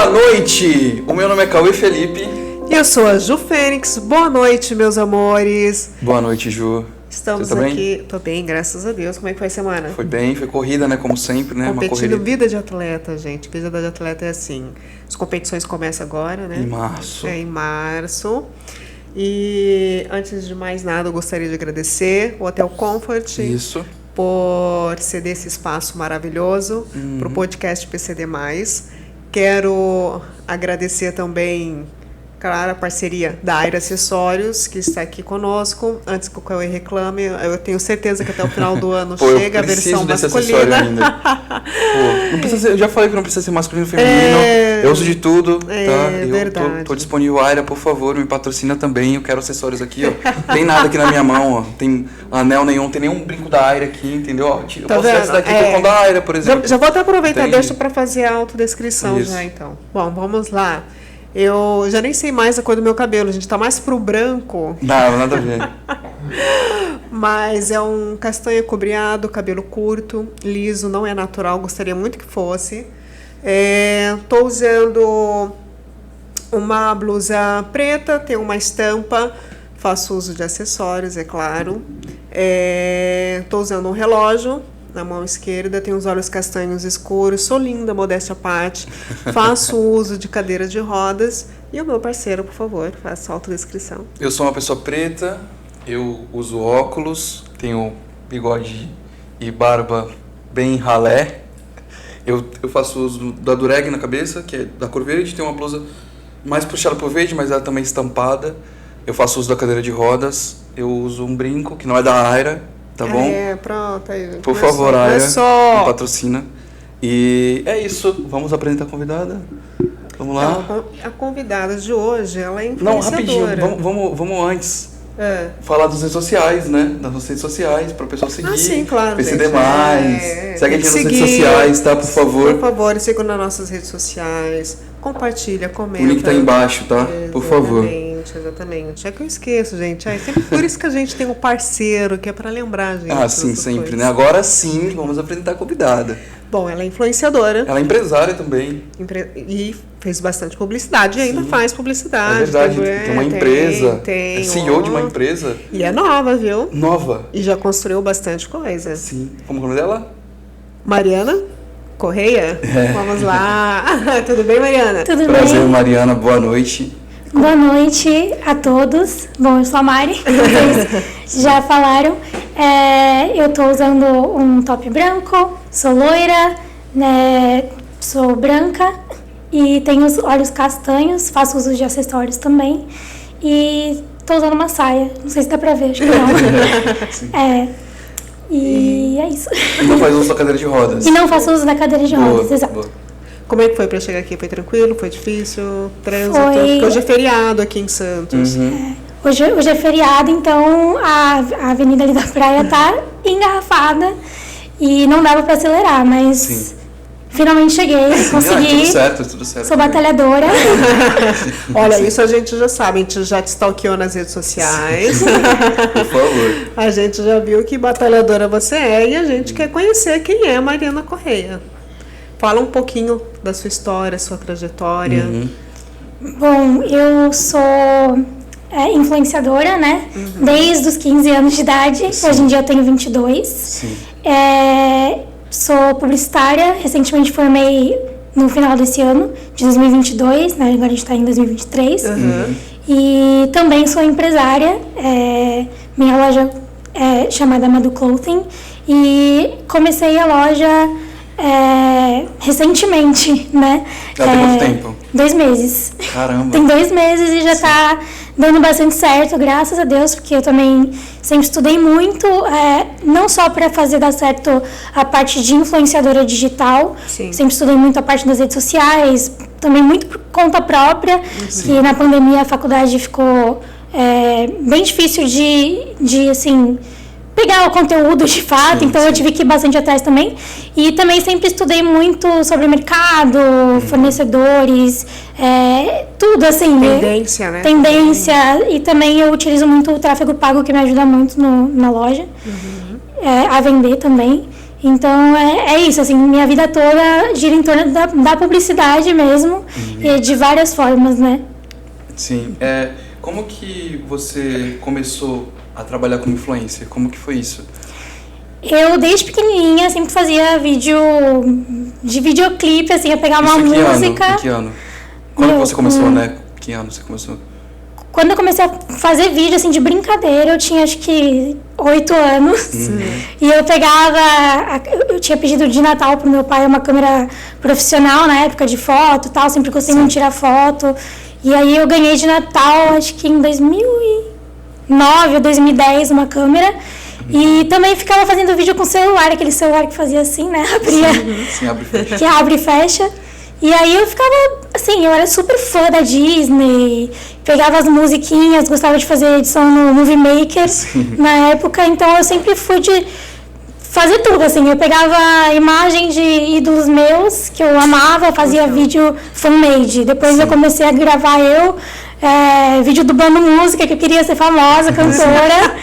noite! O meu nome é Cauê Felipe. E eu sou a Ju Fênix. Boa noite, meus amores. Boa noite, Ju. Estamos Você tá aqui. bem? Tô bem, graças a Deus. Como é que foi a semana? Foi bem, foi corrida, né? Como sempre, né? Uma Competindo corrida vida de atleta, gente. Vida de atleta é assim. As competições começam agora, né? em março. É, em março. E antes de mais nada, eu gostaria de agradecer o Hotel Comfort. Isso. Por ceder esse espaço maravilhoso para o podcast PCD+. Quero agradecer também, claro, a parceria da Aira Acessórios, que está aqui conosco. Antes que o Cauê reclame, eu tenho certeza que até o final do ano chega a versão masculina. Ainda. Pô, não precisa ser, eu já falei que não precisa ser masculino ou feminino. Eu uso de tudo, tá? Eu verdade. tô disponível. Aira, por favor, me patrocina também. Eu quero acessórios aqui, ó. Tem nada aqui na minha mão, ó. Tem anel nenhum, tem nenhum brinco da Aira aqui, entendeu? Ó, eu Tá posso vendo? tirar esse daqui com da Aira, por exemplo. Já vou até aproveitar, Tem. deixa para fazer a autodescrição já, então. Bom, vamos lá. Eu já nem sei mais a cor do meu cabelo, a gente tá mais pro branco. Nada a ver. Mas é um castanho cobreado, cabelo curto, liso, não é natural, gostaria muito que fosse. Tô usando uma blusa preta, tem uma estampa, faço uso de acessórios, é claro. Tô usando um relógio na mão esquerda, tenho os olhos castanhos escuros, sou linda, modéstia à parte, faço uso de cadeira de rodas. E o meu parceiro, por favor, faça a autodescrição. Eu sou uma pessoa preta, eu uso óculos, tenho bigode e barba bem ralé. Eu faço uso da dureg na cabeça, que é da cor verde, tem uma blusa mais puxada pro verde, mas ela também estampada. Eu faço uso da cadeira de rodas, eu uso um brinco, que não é da Aira, tá bom? Pronto. Aí, por favor, Aira, me patrocina. E é isso, vamos apresentar a convidada. Vamos lá. Então, a convidada de hoje, ela é Não, influenciadora. rapidinho, vamos antes falar das redes sociais, né? Das nossas redes sociais, para o pessoal seguir. Ah, sim, claro, PCD+. gente. Segue a gente nas redes sociais, tá? Por favor. Por favor, sigam nas nossas redes sociais. Compartilha, comenta. O link tá aí embaixo, tá? Por favor. Exatamente. É que eu esqueço, gente. Sempre por isso que a gente tem um parceiro, que é para lembrar, gente. Ah, sim, sempre, né? Agora sim, vamos apresentar a convidada. Bom, ela é influenciadora. Ela é empresária também. E fez bastante publicidade e ainda faz publicidade. É verdade, tem uma empresa. É CEO de uma empresa. E é nova, viu? Nova. E já construiu bastante coisa. Sim. Como é o nome dela? Mariana Correia? Vamos lá. Tudo bem, Mariana? Tudo Prazer, bem? Mariana. Boa noite. Boa noite a todos. Bom, eu sou a Mari, vocês já falaram. Eu tô usando um top branco, sou loira, né, sou branca e tenho os olhos castanhos, faço uso de acessórios também. E tô usando uma saia, não sei se dá pra ver, acho que não. E é isso. E não faz uso da cadeira de rodas. E não faço uso da cadeira de rodas, exato. Boa. Como é que foi para chegar aqui? Foi tranquilo? Foi difícil? Trânsito? Foi. Porque hoje é feriado aqui em Santos. Hoje é feriado, então a avenida ali da praia tá engarrafada e não dava para acelerar, mas finalmente cheguei, consegui. Tudo certo. Sou batalhadora. Olha, isso a gente já sabe, a gente já te stalkeou nas redes sociais. Por favor. A gente já viu que batalhadora você é e a gente quer conhecer quem é a Mariana Correia. Fala um pouquinho da sua história, sua trajetória. Bom, eu sou influenciadora, né? Desde os 15 anos de idade. Hoje em dia eu tenho 22. Sim. Sou publicitária. Recentemente formei no final desse ano, de 2022. Né? Agora a gente está em 2023. E também sou empresária. Minha loja é chamada Madu Clothing. E comecei a loja recentemente, né? Já tem quanto tempo? 2 meses. Caramba. Tem 2 meses e já tá dando bastante certo, graças a Deus, porque eu também sempre estudei muito, não só para fazer dar certo a parte de influenciadora digital, sempre estudei muito a parte das redes sociais, também muito por conta própria, que na pandemia a faculdade ficou bem difícil de assim, pegar o conteúdo de fato, então eu tive que ir bastante atrás também. E também sempre estudei muito sobre mercado, fornecedores, tudo assim. Tendência, né? Tendência. E também eu utilizo muito o tráfego pago, que me ajuda muito na loja, a vender também. Então, é isso, assim, minha vida toda gira em torno da publicidade mesmo, e de várias formas, né? Sim. Como que você começou a trabalhar como influencer? Como que foi isso? Eu, desde pequenininha, sempre fazia vídeo de videoclipe, assim, eu pegava uma música... Em que ano? Quando você começou, né? Que ano você começou? Quando eu comecei a fazer vídeo, assim, de brincadeira, eu tinha, acho que, 8 anos. E eu pegava... Eu tinha pedido de Natal pro meu pai uma câmera profissional, na época, de foto e tal. Sempre gostei muito de tirar foto. E aí eu ganhei de Natal, acho que em 2009 ou 2010, uma câmera. E também ficava fazendo vídeo com celular, aquele celular que fazia assim, né? Abria. Sim, abre e fecha. Que abre e fecha. E aí eu ficava, assim, eu era super fã da Disney, pegava as musiquinhas, gostava de fazer edição no Movie Maker na época, então eu sempre fui de fazer tudo, assim, eu pegava imagem de ídolos meus, que eu amava, fazia vídeo fan-made, depois eu comecei a gravar vídeo dublando música, que eu queria ser famosa, cantora,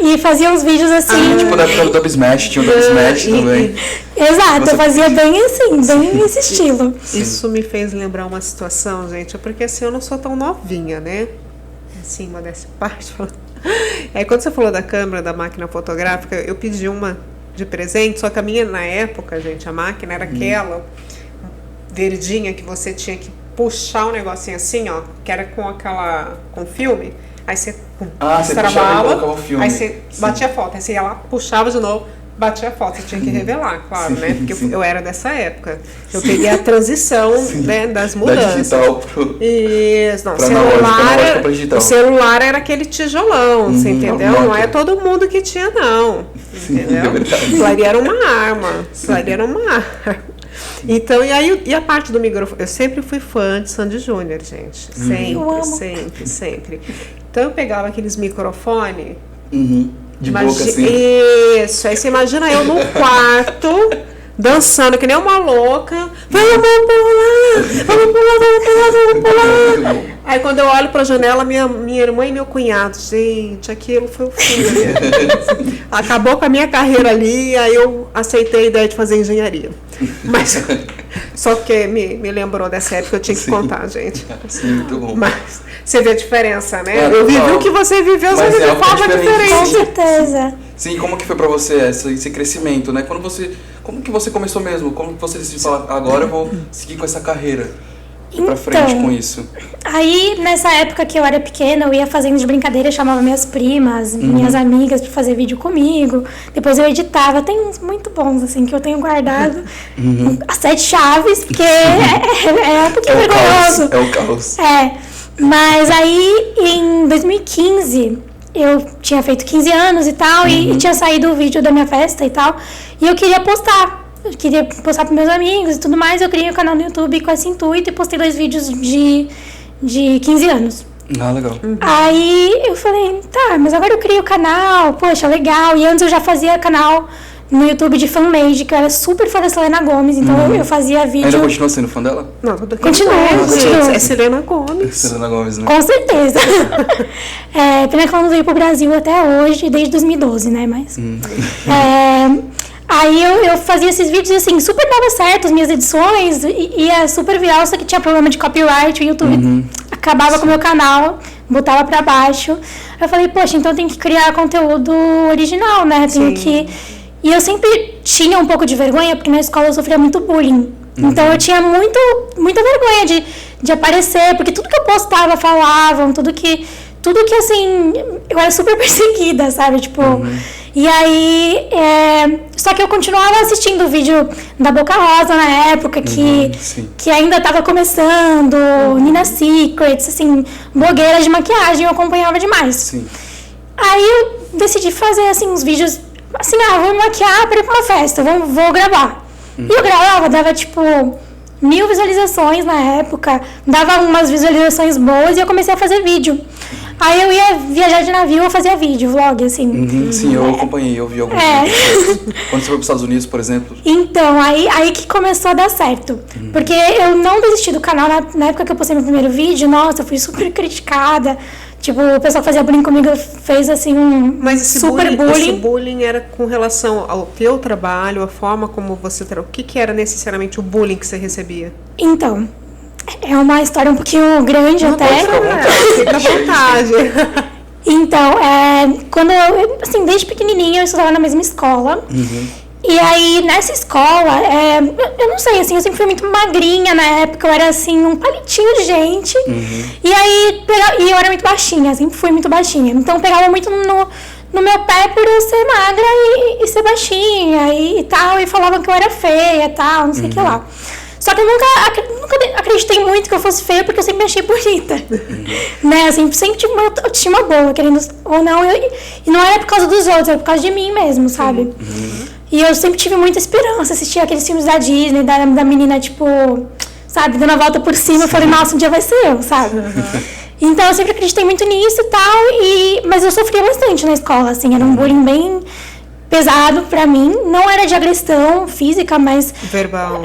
e fazia uns vídeos assim... tipo da época do Dub Smash, tinha o Dub Smash também. Exato, eu fazia bem assim, bem nesse estilo. Isso me fez lembrar uma situação, gente, porque assim, eu não sou tão novinha, né? Assim, uma dessa parte. Aí quando você falou da câmera, da máquina fotográfica, eu pedi uma de presente, só que a minha, na época, gente, a máquina era aquela verdinha que você tinha que puxar um negocinho assim, ó, que era com filme, aí você travava, aí você batia a foto, aí você ia lá, puxava de novo, batia a foto, você tinha que revelar, claro, né, porque eu era dessa época, eu peguei a transição, né, das mudanças. Da digital pro... Isso, não, o celular era aquele tijolão, você entendeu? Não é todo mundo que tinha, não, entendeu? Aquilo ali era uma arma, Então, e a parte do microfone? Eu sempre fui fã de Sandy Júnior, gente. Sempre. Então, eu pegava aqueles microfones. De boca, assim. Isso. Aí você imagina eu no quarto, dançando que nem uma louca. Vamos pular. Aí, quando eu olho pra janela, minha irmã e meu cunhado. Gente, aquilo foi o fim. Acabou com a minha carreira ali, aí eu aceitei a ideia de fazer engenharia. Mas só porque me lembrou dessa época, eu tinha que contar, gente. Sim, muito bom. Mas você vê a diferença, né? Eu vivi o que você viveu, só que de forma diferente. Com certeza. Sim, como que foi pra você esse crescimento, né? Como que você começou mesmo? Como que você decidiu falar, agora eu vou seguir com essa carreira? Pra frente com isso. Aí, nessa época que eu era pequena, eu ia fazendo de brincadeira, chamava minhas primas, minhas amigas pra fazer vídeo comigo. Depois eu editava. Tem uns muito bons, assim, que eu tenho guardado. As 7 chaves, porque é um pouquinho vergonhoso. É o caos. Mas aí, em 2015, eu tinha feito 15 anos e tal, e tinha saído o vídeo da minha festa e tal, e eu queria postar. Eu queria postar para meus amigos e tudo mais. Eu criei um canal no YouTube com esse intuito e postei 2 vídeos de 15 anos. Ah, legal. Aí eu falei, tá, mas agora eu criei o canal, poxa, legal. E antes eu já fazia canal no YouTube de fanmade, que eu era super fã da Selena Gomez, então eu fazia vídeo... Ainda continua sendo fã dela? Não, continua. É Selena Gomez. Selena Gomez, né? Com certeza. Pena que ela não veio pro Brasil até hoje, desde 2012, né, mas... Aí eu fazia esses vídeos assim, super dava certo as minhas edições, ia super viral, só que tinha problema de copyright, o YouTube acabava com o meu canal, botava pra baixo. Eu falei, poxa, então eu tenho que criar conteúdo original, né? Tenho que... E eu sempre tinha um pouco de vergonha, porque na escola eu sofria muito bullying. Então eu tinha muita vergonha de aparecer, porque tudo que eu postava falavam, tudo que assim, eu era super perseguida, sabe? Tipo... E aí, só que eu continuava assistindo o vídeo da Boca Rosa na época, que ainda estava começando, Nina Secrets, assim, blogueiras de maquiagem, eu acompanhava demais. Sim. Aí eu decidi fazer, assim, uns vídeos, assim, vou me maquiar para ir pra uma festa, vou gravar. E eu gravava, dava, tipo, 1000 visualizações na época, dava umas visualizações boas e eu comecei a fazer vídeo. Aí eu ia viajar de navio, eu fazia vídeo, vlog, assim. Sim, eu acompanhei, eu vi alguns vídeos. Quando você foi para os Estados Unidos, por exemplo. Então, aí que começou a dar certo. Porque eu não desisti do canal na época que eu postei meu primeiro vídeo. Nossa, eu fui super criticada. Tipo, o pessoal que fazia bullying comigo fez, assim, Mas esse super bullying. Esse bullying era com relação ao teu trabalho, a forma como você... O que era necessariamente o bullying que você recebia? Então, é uma história um pouquinho grande Não até. Fica à vontade. Então, quando assim, desde pequenininha eu estudava na mesma escola. E aí, nessa escola, eu não sei, assim, eu sempre fui muito magrinha na época, eu era, assim, um palitinho de gente. E aí, eu era muito baixinha, sempre fui muito baixinha. Então, pegava muito no meu pé por eu ser magra e ser baixinha e tal. E falavam que eu era feia e tal, não sei o que lá. Só que eu nunca acreditei muito que eu fosse feia, porque eu sempre me achei bonita. Né? Assim, sempre tive uma autoestima boa, querendo ou não. E não era por causa dos outros, era por causa de mim mesmo, sabe? E eu sempre tive muita esperança, assistia aqueles filmes da Disney, da menina, tipo, sabe, dando a volta por cima. Eu falei, nossa, um dia vai ser eu, sabe? Então eu sempre acreditei muito nisso e tal, mas eu sofria bastante na escola, assim, era um bullying bem pesado pra mim. Não era de agressão física, mas... Verbal.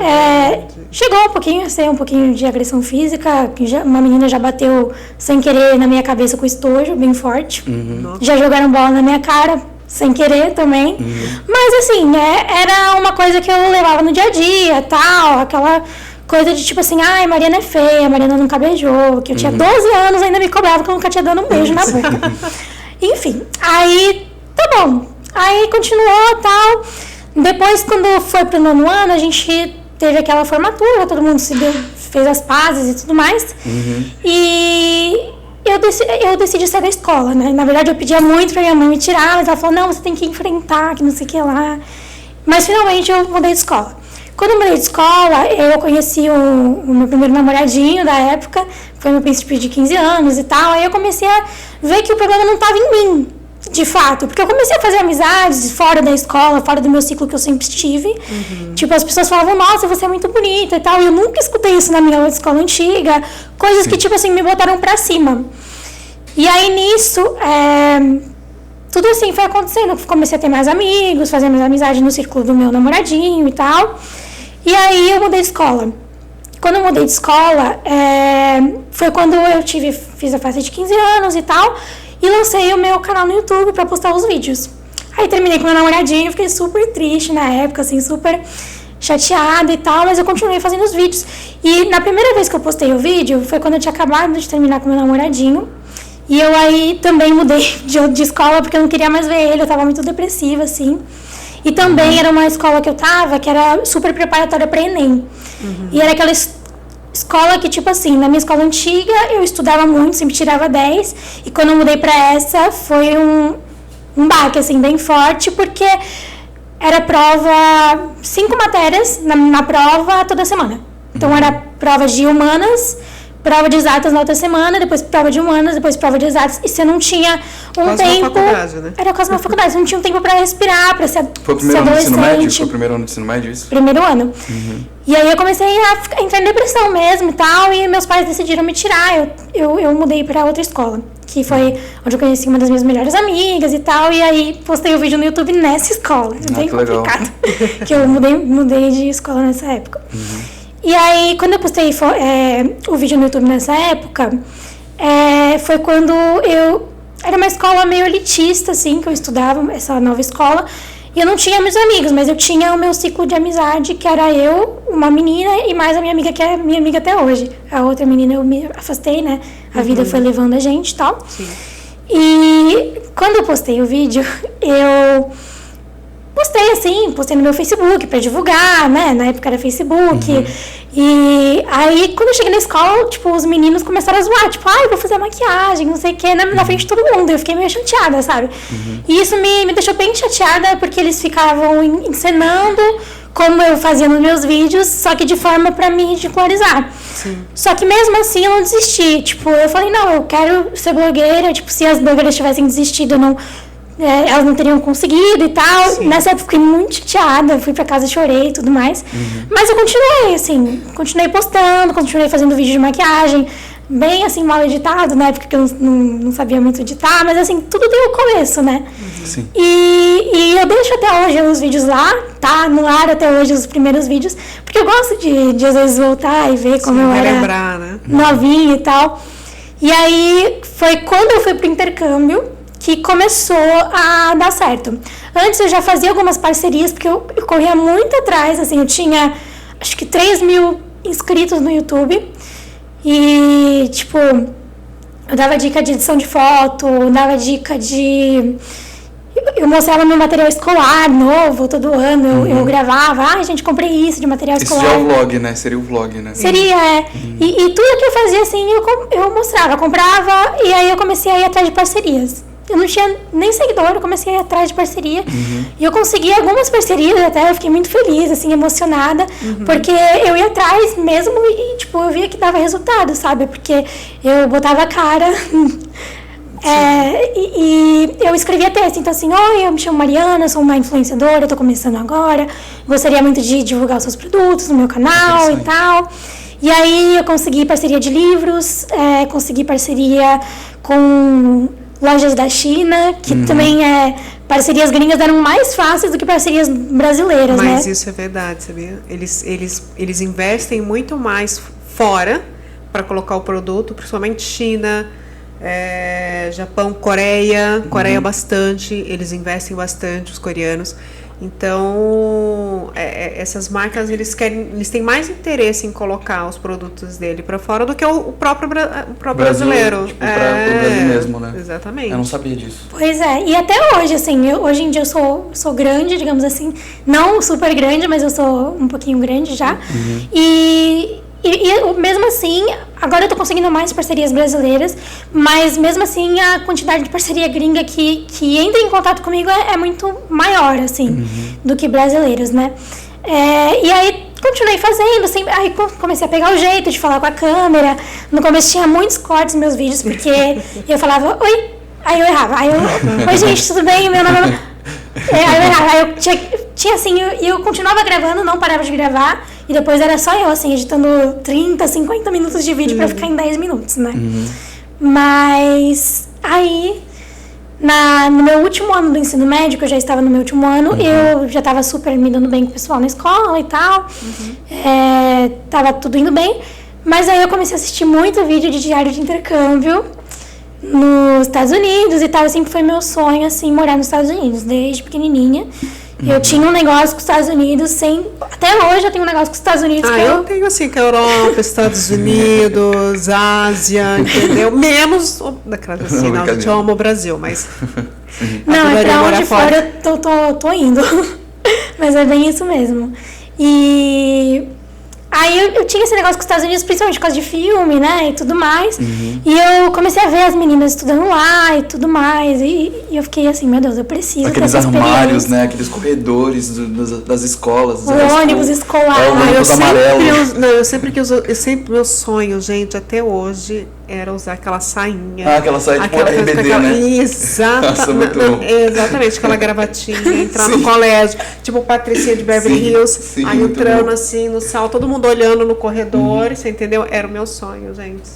Chegou um pouquinho a ser um pouquinho de agressão física. Uma menina já bateu sem querer na minha cabeça com estojo, bem forte. Já jogaram bola na minha cara, sem querer também. Mas assim, era uma coisa que eu levava no dia a dia, tal, aquela coisa de tipo assim, ai, Mariana é feia, Mariana nunca beijou, que eu tinha 12 anos, ainda me cobrava que eu nunca tinha dado um beijo na boca. Enfim, aí, tá bom. Aí continuou e tal. Depois, quando foi pro 9º ano, a gente teve aquela formatura, todo mundo fez as pazes e tudo mais. E eu decidi sair da escola, né? Na verdade, eu pedia muito pra minha mãe me tirar, mas ela falou, não, você tem que enfrentar, que não sei o que lá. Mas finalmente eu mudei de escola. Quando eu mudei de escola, eu conheci o meu primeiro namoradinho da época, foi meu príncipe de 15 anos e tal. Aí eu comecei a ver que o problema não estava em mim, de fato. Porque eu comecei a fazer amizades fora da escola, fora do meu ciclo que eu sempre estive. Tipo, as pessoas falavam, nossa, você é muito bonita e tal. E eu nunca escutei isso na minha escola antiga. Coisas que, tipo assim, me botaram pra cima. E aí, nisso, tudo assim foi acontecendo. Comecei a ter mais amigos, fazer mais amizade no círculo do meu namoradinho e tal. E aí, eu mudei de escola. Quando eu mudei de escola, foi quando eu fiz a festa de 15 anos e tal. E lancei o meu canal no YouTube pra postar os vídeos. Aí terminei com meu namoradinho, fiquei super triste na época, assim, super chateada e tal, mas eu continuei fazendo os vídeos. E na primeira vez que eu postei o vídeo, foi quando eu tinha acabado de terminar com meu namoradinho. E eu aí também mudei de escola, porque eu não queria mais ver ele, eu tava muito depressiva, assim. E também era uma escola que eu tava, que era super preparatória pra Enem. E era aquela escola que, tipo assim, na minha escola antiga, eu estudava muito, sempre tirava 10. E quando eu mudei pra essa, foi um baque, assim, bem forte, porque era prova, 5 matérias na prova toda semana. Então, era prova de humanas, prova de exatas na outra semana, depois prova de humanas, depois prova de exatas. E você não tinha quase tempo... Uma faculdade, né? Era quase uma faculdade. Você não tinha um tempo pra respirar, pra ser Foi o primeiro ano do ensino médio? Foi o primeiro ano do ensino médio, isso? Primeiro ano. E aí eu comecei a entrar em depressão mesmo e tal, e meus pais decidiram me tirar. Eu mudei pra outra escola, que foi onde eu conheci uma das minhas melhores amigas e tal, e aí postei o vídeo no YouTube nessa escola. Bem complicado. Que eu mudei de escola nessa época. E aí, quando eu postei o vídeo no YouTube nessa época, foi quando era uma escola meio elitista, assim, que eu estudava, essa nova escola. E eu não tinha meus amigos, mas eu tinha o meu ciclo de amizade, que era eu, uma menina, e mais a minha amiga, que é minha amiga até hoje. A outra menina eu me afastei, né? A vida foi levando a gente e tal. Sim. E quando eu postei o vídeo, eu postei no meu Facebook pra divulgar, né? Na época era Facebook. E aí, quando eu cheguei na escola, tipo, os meninos começaram a zoar, tipo, eu vou fazer maquiagem, não sei o quê, na frente de todo mundo. Eu fiquei meio chateada, sabe? E isso me deixou bem chateada, porque eles ficavam encenando como eu fazia nos meus vídeos, só que de forma pra me ridicularizar. Só que mesmo assim eu não desisti. Tipo, eu falei, não, eu quero ser blogueira. Tipo, se as blogueiras tivessem desistido, elas não teriam conseguido e tal. Nessa época eu fiquei muito chateada, fui pra casa, chorei e tudo mais. Mas eu continuei, assim, continuei postando, continuei fazendo vídeo de maquiagem, bem assim, mal editado, na época que eu não sabia muito editar, mas assim, tudo tem o começo, né? Sim. E eu deixo até hoje os vídeos lá, tá no ar até hoje os primeiros vídeos, porque eu gosto de às vezes voltar e ver como eu era lembrar, né? novinha e tal. E aí foi quando eu fui pro intercâmbio que começou a dar certo. Antes eu já fazia algumas parcerias, porque eu corria muito atrás, assim, eu tinha acho que 3.000 inscritos no YouTube. E, tipo, eu dava dica de edição de foto, dava dica de... Eu mostrava meu material escolar novo todo ano, eu gravava, gente, comprei isso de material escolar. Isso já é o vlog, né? Seria o vlog, né? Seria, é. E tudo que eu fazia, assim, eu mostrava, comprava, e aí eu comecei a ir atrás de parcerias. Eu não tinha nem seguidor, eu comecei a ir atrás de parceria. E eu consegui algumas parcerias até, eu fiquei muito feliz, assim, emocionada, porque eu ia atrás mesmo e, tipo, eu via que dava resultado, sabe? Porque eu botava a cara... e eu escrevia texto, então assim, oi, eu me chamo Mariana, sou uma influenciadora, eu tô começando agora, gostaria muito de divulgar os seus produtos no meu canal e tal. E aí eu consegui parceria de livros, consegui parceria com lojas da China, que também parcerias gringas eram mais fáceis do que parcerias brasileiras, né? Mas isso é verdade, sabia? Eles investem muito mais fora para colocar o produto, principalmente China, Japão, Coreia bastante, eles investem bastante, os coreanos. Então, essas marcas, eles têm mais interesse em colocar os produtos dele para fora do que o próprio brasileiro. Tipo, para o Brasil mesmo, né? Exatamente. Eu não sabia disso. Pois é, e até hoje, assim, hoje em dia eu sou grande, digamos assim, não super grande, mas eu sou um pouquinho grande já. E mesmo assim, agora eu tô conseguindo mais parcerias brasileiras, mas mesmo assim a quantidade de parceria gringa que entra em contato comigo é muito maior, assim, do que brasileiros, né? E aí continuei fazendo, assim, aí comecei a pegar o jeito de falar com a câmera. No começo tinha muitos cortes nos meus vídeos, porque eu falava, oi, aí eu errava, oi gente, tudo bem, meu nome é... Aí eu errava, aí eu tinha assim, eu continuava gravando, não parava de gravar, e depois era só eu, assim, editando 30, 50 minutos de vídeo pra ficar em 10 minutos, né? Mas aí, no meu último ano do ensino médio, que eu já estava no meu último ano, eu já estava super me dando bem com o pessoal na escola e tal, tava tudo indo bem, mas aí eu comecei a assistir muito vídeo de diário de intercâmbio nos Estados Unidos e tal. Sempre foi meu sonho, assim, morar nos Estados Unidos, desde pequenininha. Eu tinha um negócio com os Estados Unidos, até hoje eu tenho um negócio com os Estados Unidos. Eu tenho, assim, que a Europa, Estados Unidos, Ásia, entendeu? Menos, assim, não, eu te amo o Brasil, mas... Não, é pra onde fora eu tô indo. Mas é bem isso mesmo. E... Aí eu tinha esse negócio com os Estados Unidos, principalmente por causa de filme, né, e tudo mais. E eu comecei a ver as meninas estudando lá e tudo mais. E eu fiquei assim, meu Deus, eu preciso aqueles dessa armários, né, aqueles corredores das escolas. O ônibus escolar. Eu sempre meu sonho, gente, até hoje, era usar aquela sainha. Aquela sainha tipo RBD, né? Exatamente, aquela gravatinha, entrar no colégio, tipo Patricinha de Beverly Hills, aí entrando assim no salão, todo mundo olhando no corredor, você entendeu? Era o meu sonho, gente.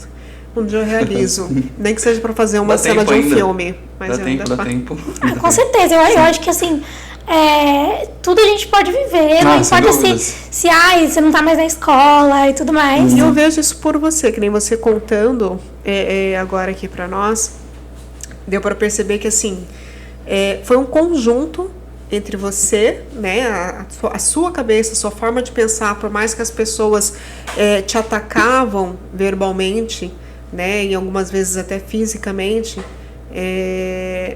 Um dia eu realizo. Nem que seja pra fazer uma cena de um filme. Mas dá tempo. Com certeza, eu acho que assim, tudo a gente pode viver, não importa se você não tá mais na escola e tudo mais. E eu vejo isso por você, que nem você contando agora aqui pra nós, deu pra perceber que assim, foi um conjunto entre você, né, a sua cabeça, a sua forma de pensar, por mais que as pessoas te atacavam verbalmente, né, e algumas vezes até fisicamente,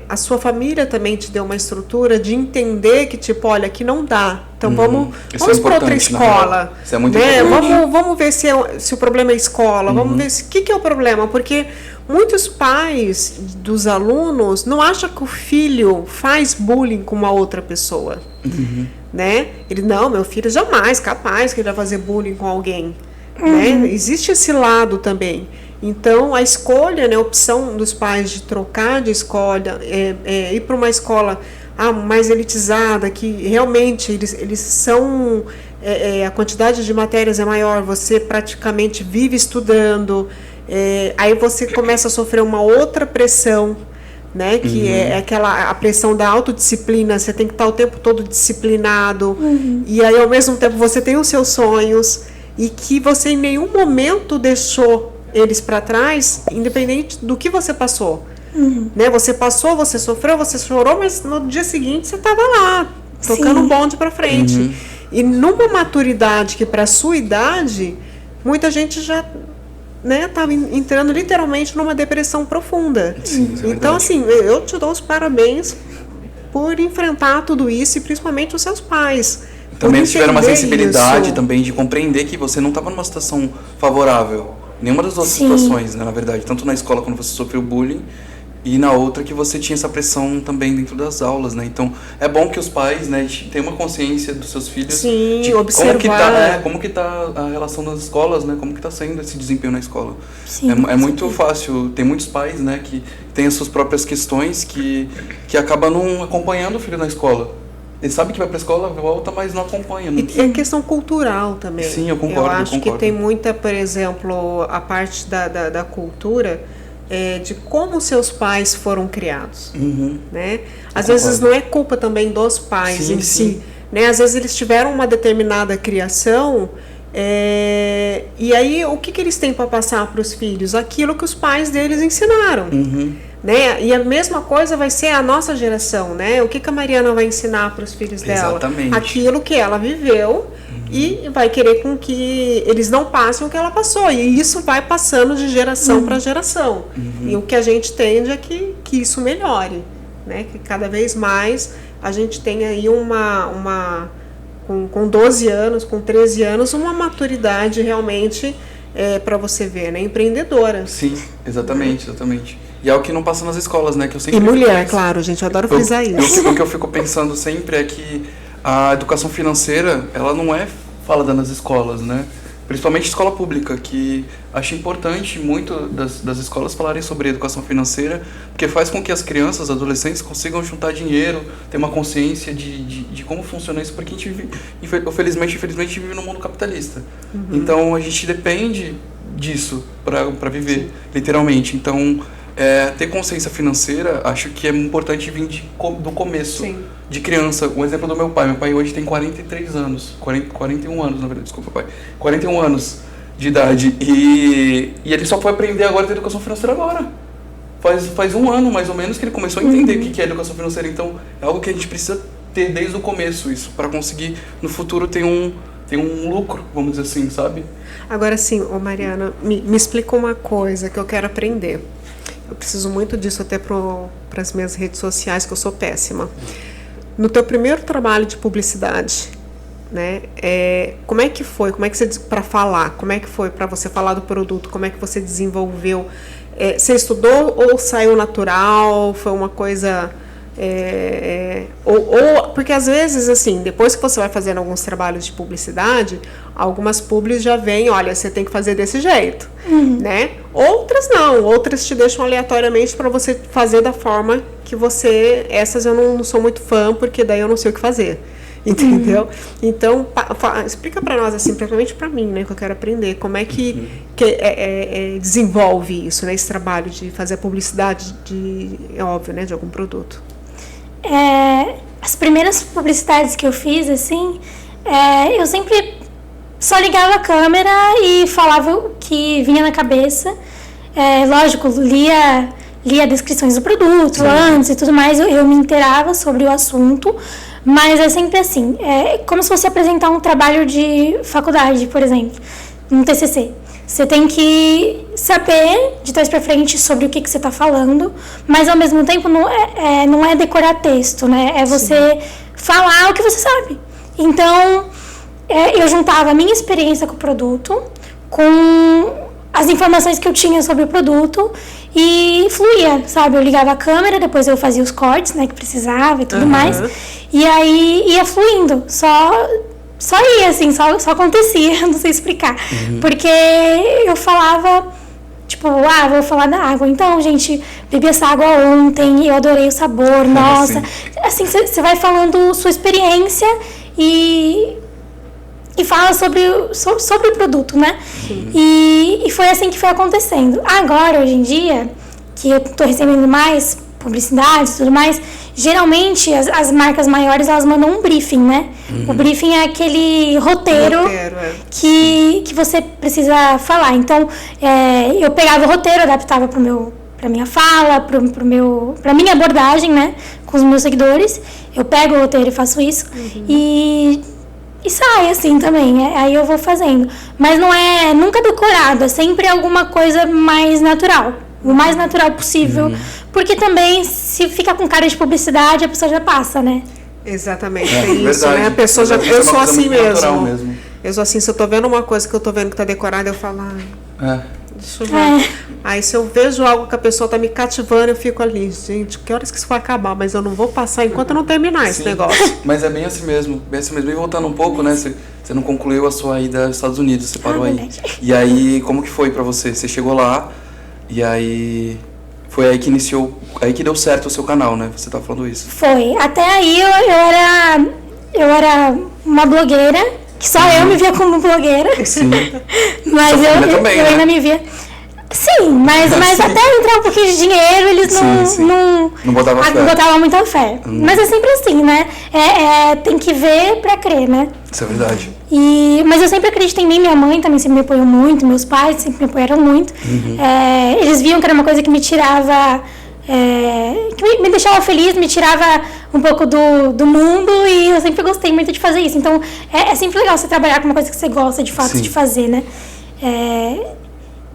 a sua família também te deu uma estrutura de entender que, tipo, olha, aqui não dá, então vamos para outra escola, isso é muito vamos ver se o problema é escola, vamos ver o que é o problema, porque muitos pais dos alunos não acham que o filho faz bullying com uma outra pessoa, né? Não, meu filho jamais, capaz que ele vai fazer bullying com alguém, né? Existe esse lado também. Então, a escolha, né, a opção dos pais de trocar de escola, ir para uma escola mais elitizada, que realmente eles são... a quantidade de matérias é maior, você praticamente vive estudando, aí você começa a sofrer uma outra pressão, né, que é a pressão da autodisciplina, você tem que estar o tempo todo disciplinado, e aí ao mesmo tempo você tem os seus sonhos, e que você em nenhum momento deixou eles para trás, independente do que você passou. Né? Você passou, você sofreu, você chorou, mas no dia seguinte você estava lá, tocando o bonde para frente. E numa maturidade que para a sua idade, muita gente já estava entrando literalmente numa depressão profunda. Sim, então, assim, eu te dou os parabéns por enfrentar tudo isso, e principalmente os seus pais. Também tiveram uma sensibilidade também de compreender que você não estava numa situação favorável. Nenhuma das duas situações, né, na verdade. Tanto na escola, quando você sofreu bullying, e na outra que você tinha essa pressão também dentro das aulas, né? Então, é bom que os pais, né, tenham uma consciência dos seus filhos. Sim, de observar. Como que tá a relação das escolas, né? Como que tá sendo esse desempenho na escola. Sim, é muito fácil. Tem muitos pais, né, que têm as suas próprias questões que acabam não acompanhando o filho na escola. Ele sabe que vai pra escola, volta, mas não acompanha. Não... E é questão cultural também. Sim, eu concordo. Eu acho que tem muita, por exemplo, a parte da cultura, de como seus pais foram criados. Né? Às vezes não é culpa também dos pais em si. Né? Às vezes eles tiveram uma determinada criação, e aí o que eles têm para passar para os filhos? Aquilo que os pais deles ensinaram. Né? E a mesma coisa vai ser a nossa geração, né? O que a Mariana vai ensinar para os filhos dela? Exatamente. Aquilo que ela viveu, e vai querer com que eles não passem o que ela passou. E isso vai passando de geração para geração. E o que a gente tende é que isso melhore, né? Que cada vez mais a gente tenha aí com 12 anos, com 13 anos, uma maturidade realmente, para você ver, né? Empreendedora. Sim, exatamente. E é o que não passa nas escolas, né? Que eu sempre e mulher, claro, gente, eu adoro frisar isso. O que eu fico pensando sempre é que a educação financeira, ela não é falada nas escolas, né? Principalmente escola pública, que acho importante muito das escolas falarem sobre educação financeira, porque faz com que as crianças, adolescentes consigam juntar dinheiro, ter uma consciência de como funciona isso, porque a gente vive, infelizmente vive num mundo capitalista. Então a gente depende disso para viver, literalmente. Então, ter consciência financeira, acho que é importante vir do começo, de criança. Um exemplo do meu pai hoje tem 43 anos, 41 anos, na verdade, desculpa, pai, 41 anos de idade, e ele só foi aprender agora a ter educação financeira agora. Faz um ano, mais ou menos, que ele começou a entender o que é educação financeira. Então, é algo que a gente precisa ter desde o começo, isso, para conseguir, no futuro, ter um lucro, vamos dizer assim, sabe? Agora sim, Mariana, me explica uma coisa que eu quero aprender. Eu preciso muito disso até para as minhas redes sociais, que eu sou péssima. No teu primeiro trabalho de publicidade, né, como é que foi? Como é que você, para falar? Como é que foi para você falar do produto? Como é que você desenvolveu? Você estudou ou saiu natural? Foi uma coisa... porque às vezes, assim, depois que você vai fazendo alguns trabalhos de publicidade, algumas publis já vêm, olha, você tem que fazer desse jeito, né? Outras não, outras te deixam aleatoriamente para você fazer da forma que você... Essas eu não sou muito fã, porque daí eu não sei o que fazer, entendeu? Então, explica para nós, assim, principalmente para mim, né, que eu quero aprender, como é que desenvolve isso, né, esse trabalho de fazer a publicidade, óbvio, né, de algum produto. As primeiras publicidades que eu fiz, assim, eu sempre só ligava a câmera e falava o que vinha na cabeça. Lógico, lia descrições do produto antes e tudo mais, eu me inteirava sobre o assunto, mas é sempre assim, como se fosse apresentar um trabalho de faculdade, por exemplo, um TCC. Você tem que saber de trás para frente sobre o que você está falando, mas ao mesmo tempo não é decorar texto, né? É você falar o que você sabe. Então, eu juntava a minha experiência com o produto, com as informações que eu tinha sobre o produto e fluía, sabe? Eu ligava a câmera, depois eu fazia os cortes, né, que precisava e tudo mais. E aí ia fluindo, só ia, assim, só acontecia, não sei explicar. Porque eu falava, tipo, vou falar da água. Então, gente, bebi essa água ontem, eu adorei o sabor, nossa. Assim, você vai falando sua experiência e fala sobre o produto, né? E foi assim que foi acontecendo. Agora, hoje em dia, que eu tô recebendo mais publicidades e tudo mais, geralmente as marcas maiores, elas mandam um briefing, né? O briefing é aquele roteiro que você precisa falar. Então, eu pegava o roteiro, adaptava pra minha fala, pra minha abordagem, né? Com os meus seguidores. Eu pego o roteiro e faço isso. E sai assim também, aí eu vou fazendo. Mas não é nunca decorado, é sempre alguma coisa mais natural. O mais natural possível. Porque também, se fica com cara de publicidade, a pessoa já passa, né? Exatamente, é isso, verdade, né? A pessoa já... Eu sou assim mesmo. Eu sou assim, se eu tô vendo uma coisa que eu tô vendo que tá decorada, eu falo... Deixa eu ver. Aí se eu vejo algo que a pessoa tá me cativando, eu fico ali, gente, que horas que isso vai acabar? Mas eu não vou passar enquanto eu não terminar esse negócio. Mas é bem assim mesmo. E voltando um pouco, né? Você não concluiu a sua ida aos Estados Unidos, você parou aí. E aí, como que foi pra você? Você chegou lá e aí... Foi aí que iniciou, aí que deu certo o seu canal, né? Você tá falando isso. Foi. Até aí eu era uma blogueira, que só eu me via como blogueira. Sim. Mas eu ainda me via. Sim, mas até entrar um pouquinho de dinheiro, eles não botavam muita fé. Mas é sempre assim, né? Tem que ver pra crer, né? Isso é verdade. Mas eu sempre acreditei em mim, minha mãe também sempre me apoiou muito, meus pais sempre me apoiaram muito. Eles viam que era uma coisa que me tirava, que me deixava feliz, me tirava um pouco do mundo, e eu sempre gostei muito de fazer isso. Então, é sempre legal você trabalhar com uma coisa que você gosta de fato de fazer, né?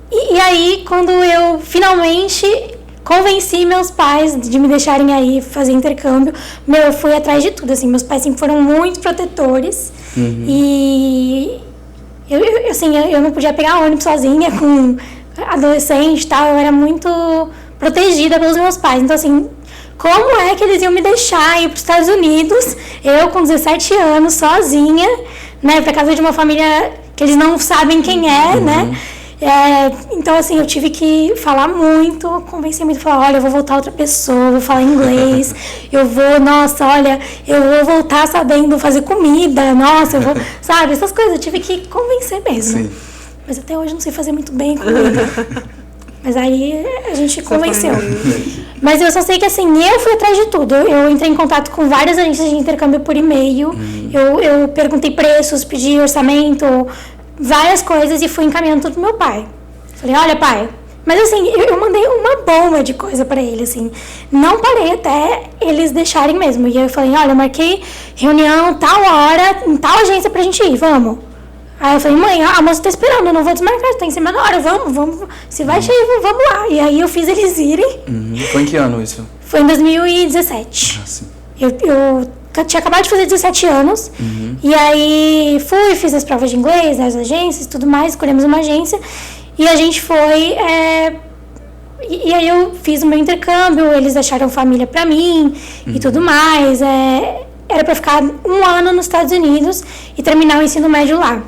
E aí, quando eu finalmente convenci meus pais de me deixarem aí fazer intercâmbio, eu fui atrás de tudo, assim, meus pais sempre foram muito protetores, e eu não podia pegar ônibus sozinha com adolescente e tal, eu era muito protegida pelos meus pais, então assim, como é que eles iam me deixar ir para os Estados Unidos, eu com 17 anos, sozinha, né, para casa de uma família que eles não sabem quem é, né? Então, assim, eu tive que falar muito, convencer muito, falar, olha, eu vou voltar outra pessoa, vou falar inglês, eu vou vou voltar sabendo fazer comida, nossa, eu vou, sabe, essas coisas, eu tive que convencer mesmo. Sim. Mas até hoje eu não sei fazer muito bem comida. Mas aí a gente convenceu. Mas eu só sei que, assim, eu fui atrás de tudo. Eu entrei em contato com várias agências de intercâmbio por e-mail, eu perguntei preços, pedi orçamento, várias coisas, e fui encaminhando tudo pro meu pai. Falei, olha, pai, mas assim, eu mandei uma bomba de coisa pra ele, assim, não parei até eles deixarem mesmo. E eu falei, olha, eu marquei reunião tal hora, em tal agência pra gente ir, vamos. Aí eu falei, mãe, a moça tá esperando, eu não vou desmarcar, tá em cima da hora, vamos, se vai cheio, vamos lá. E aí eu fiz eles irem. Foi em que ano isso? Foi em 2017. Sim. Eu tinha acabado de fazer 17 anos, e aí fiz as provas de inglês nas agências e tudo mais, escolhemos uma agência, e a gente foi, e aí eu fiz o meu intercâmbio, eles deixaram família pra mim e tudo mais, era pra ficar 1 ano nos Estados Unidos e terminar o ensino médio lá.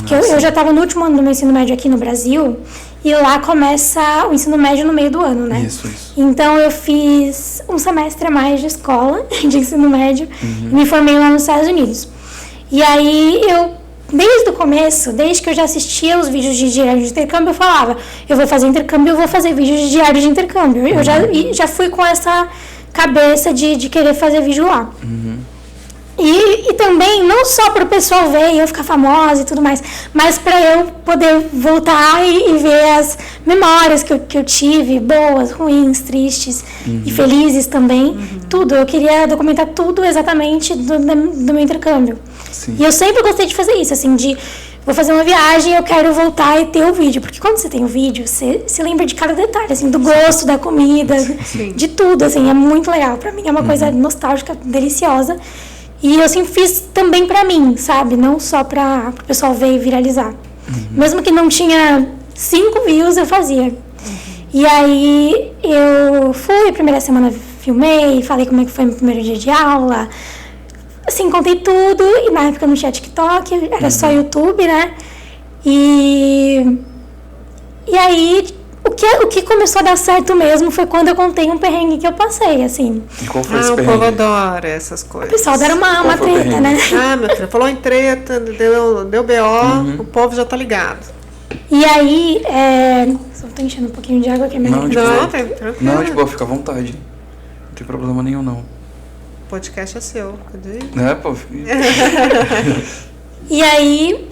Que eu já estava no último ano do meu ensino médio aqui no Brasil, e lá começa o ensino médio no meio do ano, né? Isso. Então eu fiz um semestre a mais de escola, de ensino médio, e me formei lá nos Estados Unidos. E aí desde o começo, desde que eu já assistia os vídeos de diário de intercâmbio, eu falava, eu vou fazer intercâmbio, eu vou fazer vídeos de diário de intercâmbio. Eu já fui com essa cabeça de querer fazer vídeo lá. E também, não só para o pessoal ver e eu ficar famosa e tudo mais, mas para eu poder voltar e ver as memórias que eu tive, boas, ruins, tristes e felizes também. Tudo, eu queria documentar tudo exatamente do meu intercâmbio. Sim. E eu sempre gostei de fazer isso, assim, vou fazer uma viagem, eu quero voltar e ter o vídeo. Porque quando você tem o vídeo, você se lembra de cada detalhe, assim, do gosto, da comida, de tudo, assim, é muito legal. Pra mim é uma coisa nostálgica, deliciosa. E eu sempre fiz também pra mim, sabe? Não só pra o pessoal ver e viralizar. Mesmo que não tinha 5 views, eu fazia. E aí eu fui, primeira semana filmei, falei como é que foi meu primeiro dia de aula. Assim, contei tudo, e na época não tinha TikTok, era só YouTube, né? E aí, o que começou a dar certo mesmo foi quando eu contei um perrengue que eu passei, assim. E qual foi esse o perrengue? povo adora essas coisas. O pessoal deram uma treta, né? Meu filho, falou em treta, deu BO, o povo já tá ligado. E aí, só tô enchendo um pouquinho de água aqui, Não, tipo, fica à vontade. tem problema nenhum, não. O podcast é seu. Cadê? Né, pô? E aí,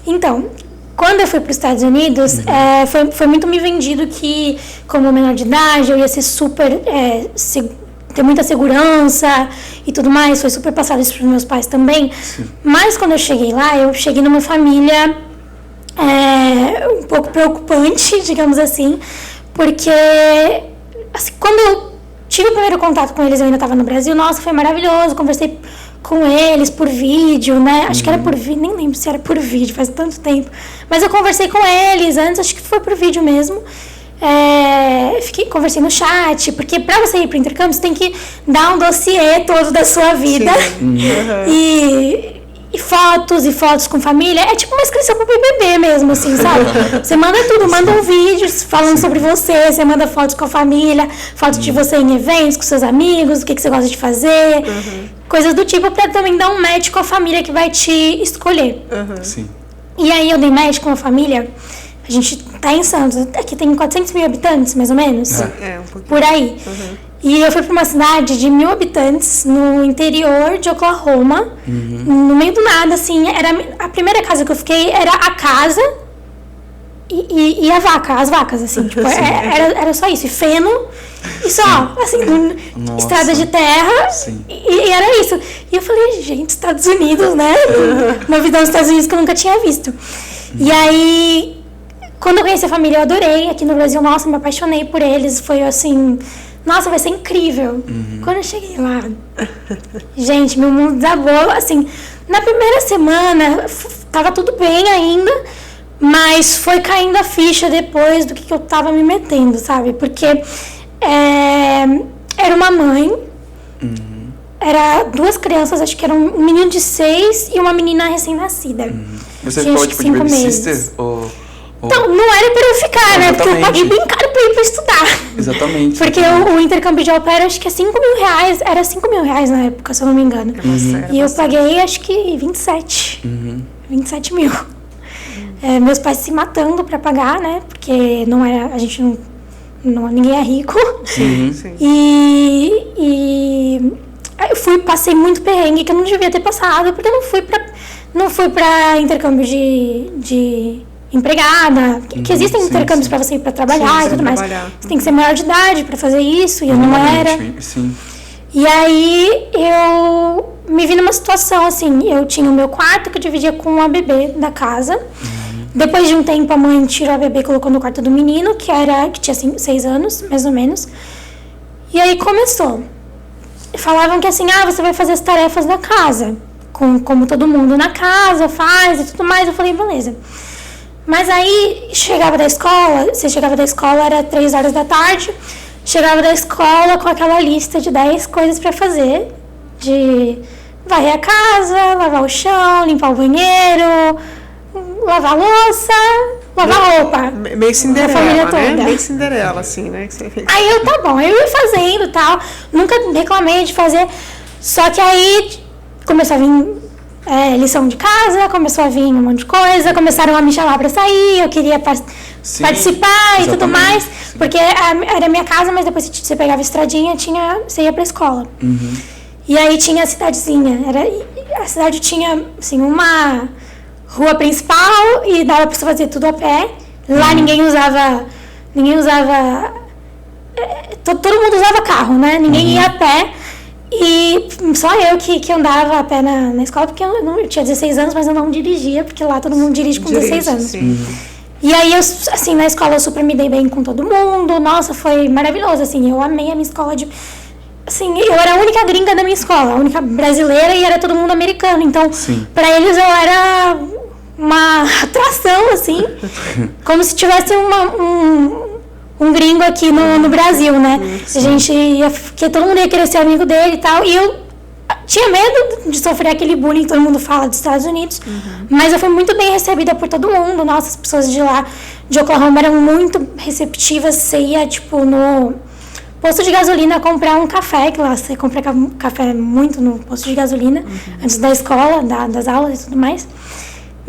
Então, quando eu fui para os Estados Unidos, foi muito me vendido que, como menor de idade, eu ia ser super... ter muita segurança e tudo mais. Foi super passado isso para os meus pais também. Sim. Mas quando eu cheguei lá, eu cheguei numa família um pouco preocupante, digamos assim, porque assim, quando eu tive o primeiro contato com eles, eu ainda estava no Brasil, nossa, foi maravilhoso, conversei com eles por vídeo, né? Acho que era por vídeo, nem lembro se era por vídeo, faz tanto tempo. Mas eu conversei com eles antes, acho que foi por vídeo mesmo. Conversei no chat, porque pra você ir pro intercâmbio, você tem que dar um dossiê todo da sua vida. E fotos com família. É tipo uma inscrição pro BBB mesmo, assim, sabe? Você manda tudo, manda um vídeo falando sobre você manda fotos com a família, fotos de você em eventos, com seus amigos, o que você gosta de fazer, coisas do tipo, pra também dar um match com a família que vai te escolher. Sim. E aí eu dei match com a família, a gente tá em Santos, aqui tem 400 mil habitantes, mais ou menos, um pouquinho. por aí. E eu fui pra uma cidade de 1.000 habitantes, no interior de Oklahoma, no meio do nada, assim, a primeira casa que eu fiquei era a casa e a vaca, as vacas, assim, tipo, era só isso, e feno, e só, assim, estrada de terra, e era isso. E eu falei, gente, Estados Unidos, né? Novidade dos Estados Unidos que eu nunca tinha visto. E aí, quando eu conheci a família, eu adorei, aqui no Brasil, nossa, me apaixonei por eles, foi assim... Nossa, vai ser incrível. Quando eu cheguei lá, gente, meu mundo desabou. Assim, na primeira semana, tava tudo bem ainda, mas foi caindo a ficha depois do que eu tava me metendo, sabe? Porque era uma mãe, era 2 crianças, acho que era um menino de 6 e uma menina recém-nascida. Você tinha, ficou acho que tipo de 5 babysister? meses. Ou... Então, não era pra eu ficar, né? Porque eu paguei bem caro pra ir pra estudar. Exatamente. Porque o intercâmbio de au pair, acho que é 5 mil reais. Era 5 mil reais na época, se eu não me engano. E eu paguei, acho que 27. 27 mil. Meus pais se matando pra pagar, né? Porque não era, a gente ninguém é rico. Sim. E eu passei muito perrengue que eu não devia ter passado, porque eu não fui pra intercâmbio de empregada, que existem intercâmbios para você ir para trabalhar e tudo mais. Você tem que ser maior de idade para fazer isso, e eu não era. Sim. E aí eu me vi numa situação assim, eu tinha o meu quarto que eu dividia com a bebê da casa. Depois de um tempo a mãe tirou a bebê e colocou no quarto do menino, que tinha 6 anos, mais ou menos. E aí começou. Falavam que assim, você vai fazer as tarefas da casa, como todo mundo na casa faz e tudo mais. Eu falei, beleza. Mas aí, você chegava da escola, era 3 horas da tarde, chegava da escola com aquela lista de 10 coisas pra fazer, de varrer a casa, lavar o chão, limpar o banheiro, lavar a louça, lavar roupa. Meio Cinderela, a família né? toda. Meio Cinderela, assim, né? Aí tá bom, eu ia fazendo e tal, nunca reclamei de fazer, só que aí começou a vir... lição de casa, começou a vir um monte de coisa, começaram a me chamar pra sair, eu queria participar e tudo mais, porque era minha casa, mas depois você pegava a estradinha, você ia pra escola. E aí tinha a cidadezinha, a cidade tinha, assim, uma rua principal e dava pra você fazer tudo a pé. Lá ninguém usava, todo mundo usava carro, né? Ninguém ia a pé. E só eu que andava a pé na escola, porque eu tinha 16 anos, mas eu não dirigia, porque lá todo mundo dirige com 16 anos. E aí, assim, na escola eu super me dei bem com todo mundo, nossa, foi maravilhoso, assim, eu amei a minha escola assim, eu era a única gringa da minha escola, a única brasileira e era todo mundo americano, então, pra eles eu era uma atração, assim, como se tivesse um gringo aqui no Brasil, né? A gente que todo mundo ia querer ser amigo dele e tal. E eu tinha medo de sofrer aquele bullying que todo mundo fala dos Estados Unidos. Mas eu fui muito bem recebida por todo mundo. Nossa, as pessoas de lá, de Oklahoma, eram muito receptivas. Você ia, tipo, no posto de gasolina comprar um café, que lá você compra café muito no posto de gasolina, antes da escola, das aulas e tudo mais.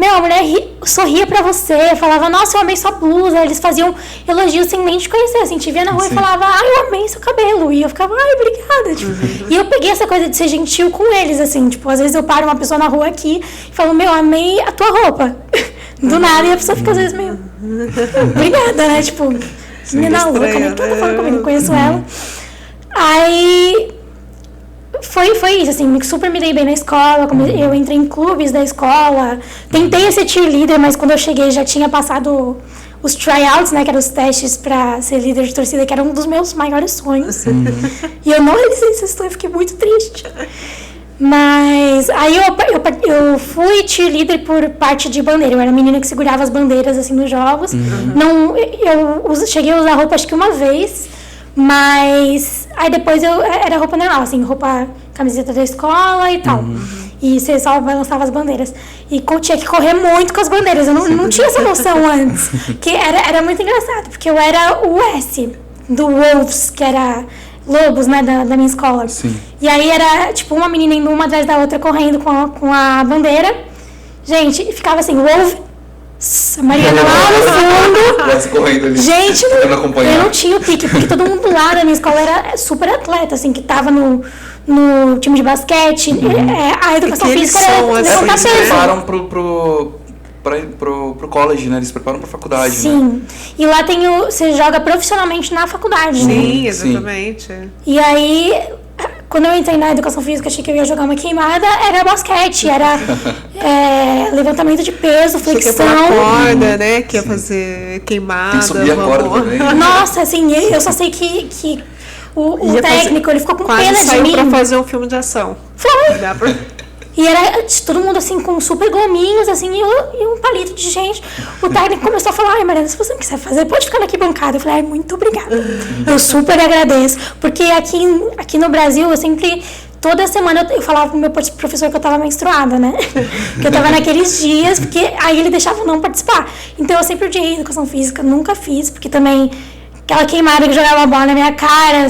a mulher sorria pra você, falava, nossa, eu amei sua blusa. Eles faziam elogios sem nem te conhecer, assim, te via na rua e falava, eu amei seu cabelo. E eu ficava, obrigada. Tipo, e eu peguei essa coisa de ser gentil com eles, assim, tipo, às vezes eu paro uma pessoa na rua aqui e falo, amei a tua roupa. Do nada, e a pessoa fica às vezes meio, obrigada, né? Tipo, menina louca, né? Quem tá falando comigo? Não conheço ela. Aí foi isso, assim, super me dei bem na escola, eu entrei em clubes da escola, tentei ser cheerleader, mas quando eu cheguei já tinha passado os tryouts, né, que eram os testes pra ser líder de torcida, que era um dos meus maiores sonhos. E eu não realizei esse sonho, fiquei muito triste. Mas aí eu fui cheerleader por parte de bandeira. Eu era a menina que segurava as bandeiras, assim, nos jogos. Não, eu cheguei a usar roupa, acho que uma vez, mas aí depois era roupa normal, assim, camiseta da escola e tal. E você só balançava as bandeiras. E tinha que correr muito com as bandeiras. Eu não tinha essa noção antes. Que era muito engraçado, porque eu era o S do Wolves, que era Lobos, né, da minha escola. Sim. E aí era, tipo, uma menina indo uma atrás da outra, correndo com a bandeira. Gente, ficava assim, Wolf, a Mariana lá no fundo. Correndo ali. Gente, eu não tinha o pique, porque todo mundo lá da minha escola era super atleta, assim, que tava no time de basquete. A educação física era levantar peso. Eles preparam pro college, né? Eles preparam pra faculdade, sim. né? E lá você joga profissionalmente na faculdade, sim, né? Exatamente. Sim. E aí, quando eu entrei na educação física, achei que eu ia jogar uma queimada, era basquete, era levantamento de peso, flexão. Que ia pular corda, né? Que ia fazer queimada. Tem que subir a corda também. Nossa, assim, eu só sei que o técnico, ele ficou com pena de mim. Saiu pra fazer um filme de ação. Foi. E era todo mundo, assim, com super gominhos, assim, e um palito de gente. O técnico começou a falar, Mariana, se você não quiser fazer, pode ficar aqui bancada. Eu falei, muito obrigada. Eu super agradeço. Porque aqui no Brasil, eu sempre, toda semana, eu falava pro meu professor que eu tava menstruada, né? Que eu tava naqueles dias, porque aí ele deixava eu não participar. Então eu sempre odiei educação física, nunca fiz, porque também aquela queimada que jogava a bola na minha cara,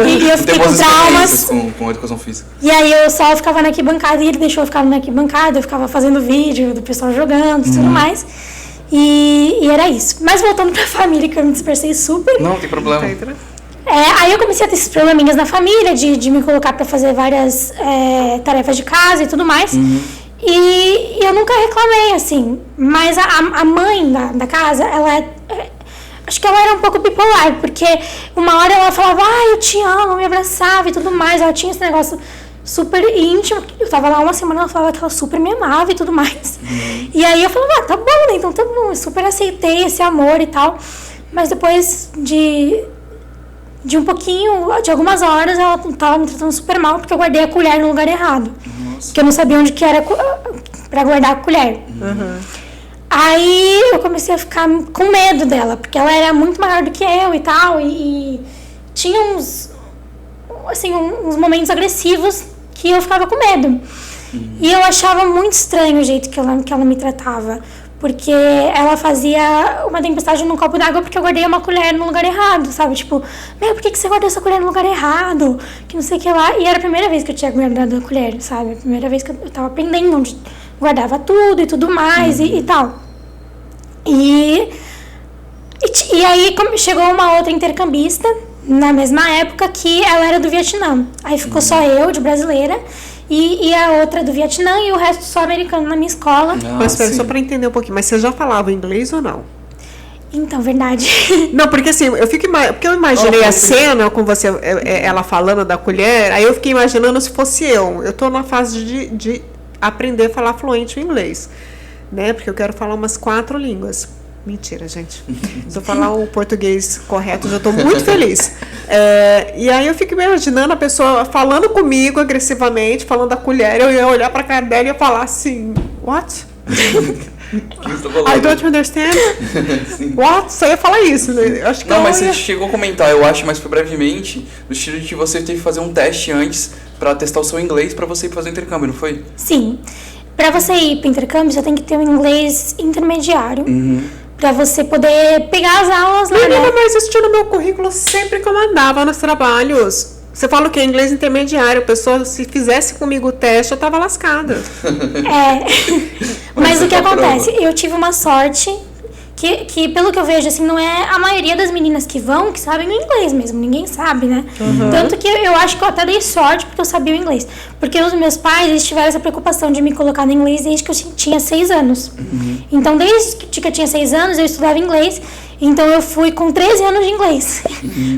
e eu fiquei com traumas. Com educação física. E aí eu só ficava na arquibancada, e ele deixou eu ficar na arquibancada, eu ficava fazendo vídeo do pessoal jogando e tudo mais. E era isso. Mas voltando pra família, que eu me dispersei super. Não, tem problema. Aí eu comecei a ter esses probleminhas na família, de me colocar pra fazer várias tarefas de casa e tudo mais. E eu nunca reclamei, assim. Mas a mãe da casa, ela acho que ela era um pouco bipolar, porque uma hora ela falava, eu te amo, me abraçava e tudo mais. Ela tinha esse negócio super íntimo. Eu tava lá uma semana, ela falava que ela super me amava e tudo mais. E aí eu falava, tá bom, né? Então tá bom. Eu super aceitei esse amor e tal. Mas depois de um pouquinho, de algumas horas, ela tava me tratando super mal, porque eu guardei a colher no lugar errado. Nossa. Que eu não sabia onde que era pra guardar a colher. Aí eu comecei a ficar com medo dela, porque ela era muito maior do que eu e tal, e tinha uns momentos agressivos que eu ficava com medo. E eu achava muito estranho o jeito que ela me tratava, porque ela fazia uma tempestade num copo d'água porque eu guardei uma colher no lugar errado, sabe? Tipo, por que você guardou essa colher no lugar errado? Que não sei o que lá. E era a primeira vez que eu tinha guardado a colher, sabe? A primeira vez que eu tava aprendendo onde guardava tudo e tudo mais e tal. E aí chegou uma outra intercambista na mesma época, que ela era do Vietnã. Aí ficou só eu, de brasileira, e a outra do Vietnã, e o resto só americano na minha escola. Mas espera, só pra entender um pouquinho, mas você já falava inglês ou não? Então, verdade. Não, porque assim, porque eu imaginei a cena com você, ela falando da colher, aí eu fiquei imaginando se fosse eu. Eu tô na fase de aprender a falar fluente o inglês, né? Porque eu quero falar umas 4 línguas. Mentira, gente. Se eu falar o português correto, eu já estou muito feliz. E aí eu fico imaginando a pessoa falando comigo agressivamente, falando da colher, eu ia olhar pra cara dela e ia falar assim, what? I don't understand. What? Só ia falar isso, né? Acho que não, mas você chegou a comentar, eu acho, mas foi brevemente, no estilo de que você teve que fazer um teste antes pra testar o seu inglês pra você ir fazer o intercâmbio, não foi? Sim. Pra você ir pro intercâmbio, você tem que ter um inglês intermediário. Pra você poder pegar as aulas lá, né? Mas isso tinha no meu currículo sempre que eu mandava nos trabalhos. Você fala o que? Inglês intermediário. A pessoa, se fizesse comigo o teste, eu tava lascada. Mas o que acontece? Eu tive uma sorte que, pelo que eu vejo, assim, não é a maioria das meninas que vão que sabem o inglês mesmo. Ninguém sabe, né? Tanto que eu acho que eu até dei sorte porque eu sabia o inglês. Porque os meus pais, eles tiveram essa preocupação de me colocar no inglês desde que eu tinha 6 anos. Então, desde que eu tinha 6 anos, eu estudava inglês. Então, eu fui com 13 anos de inglês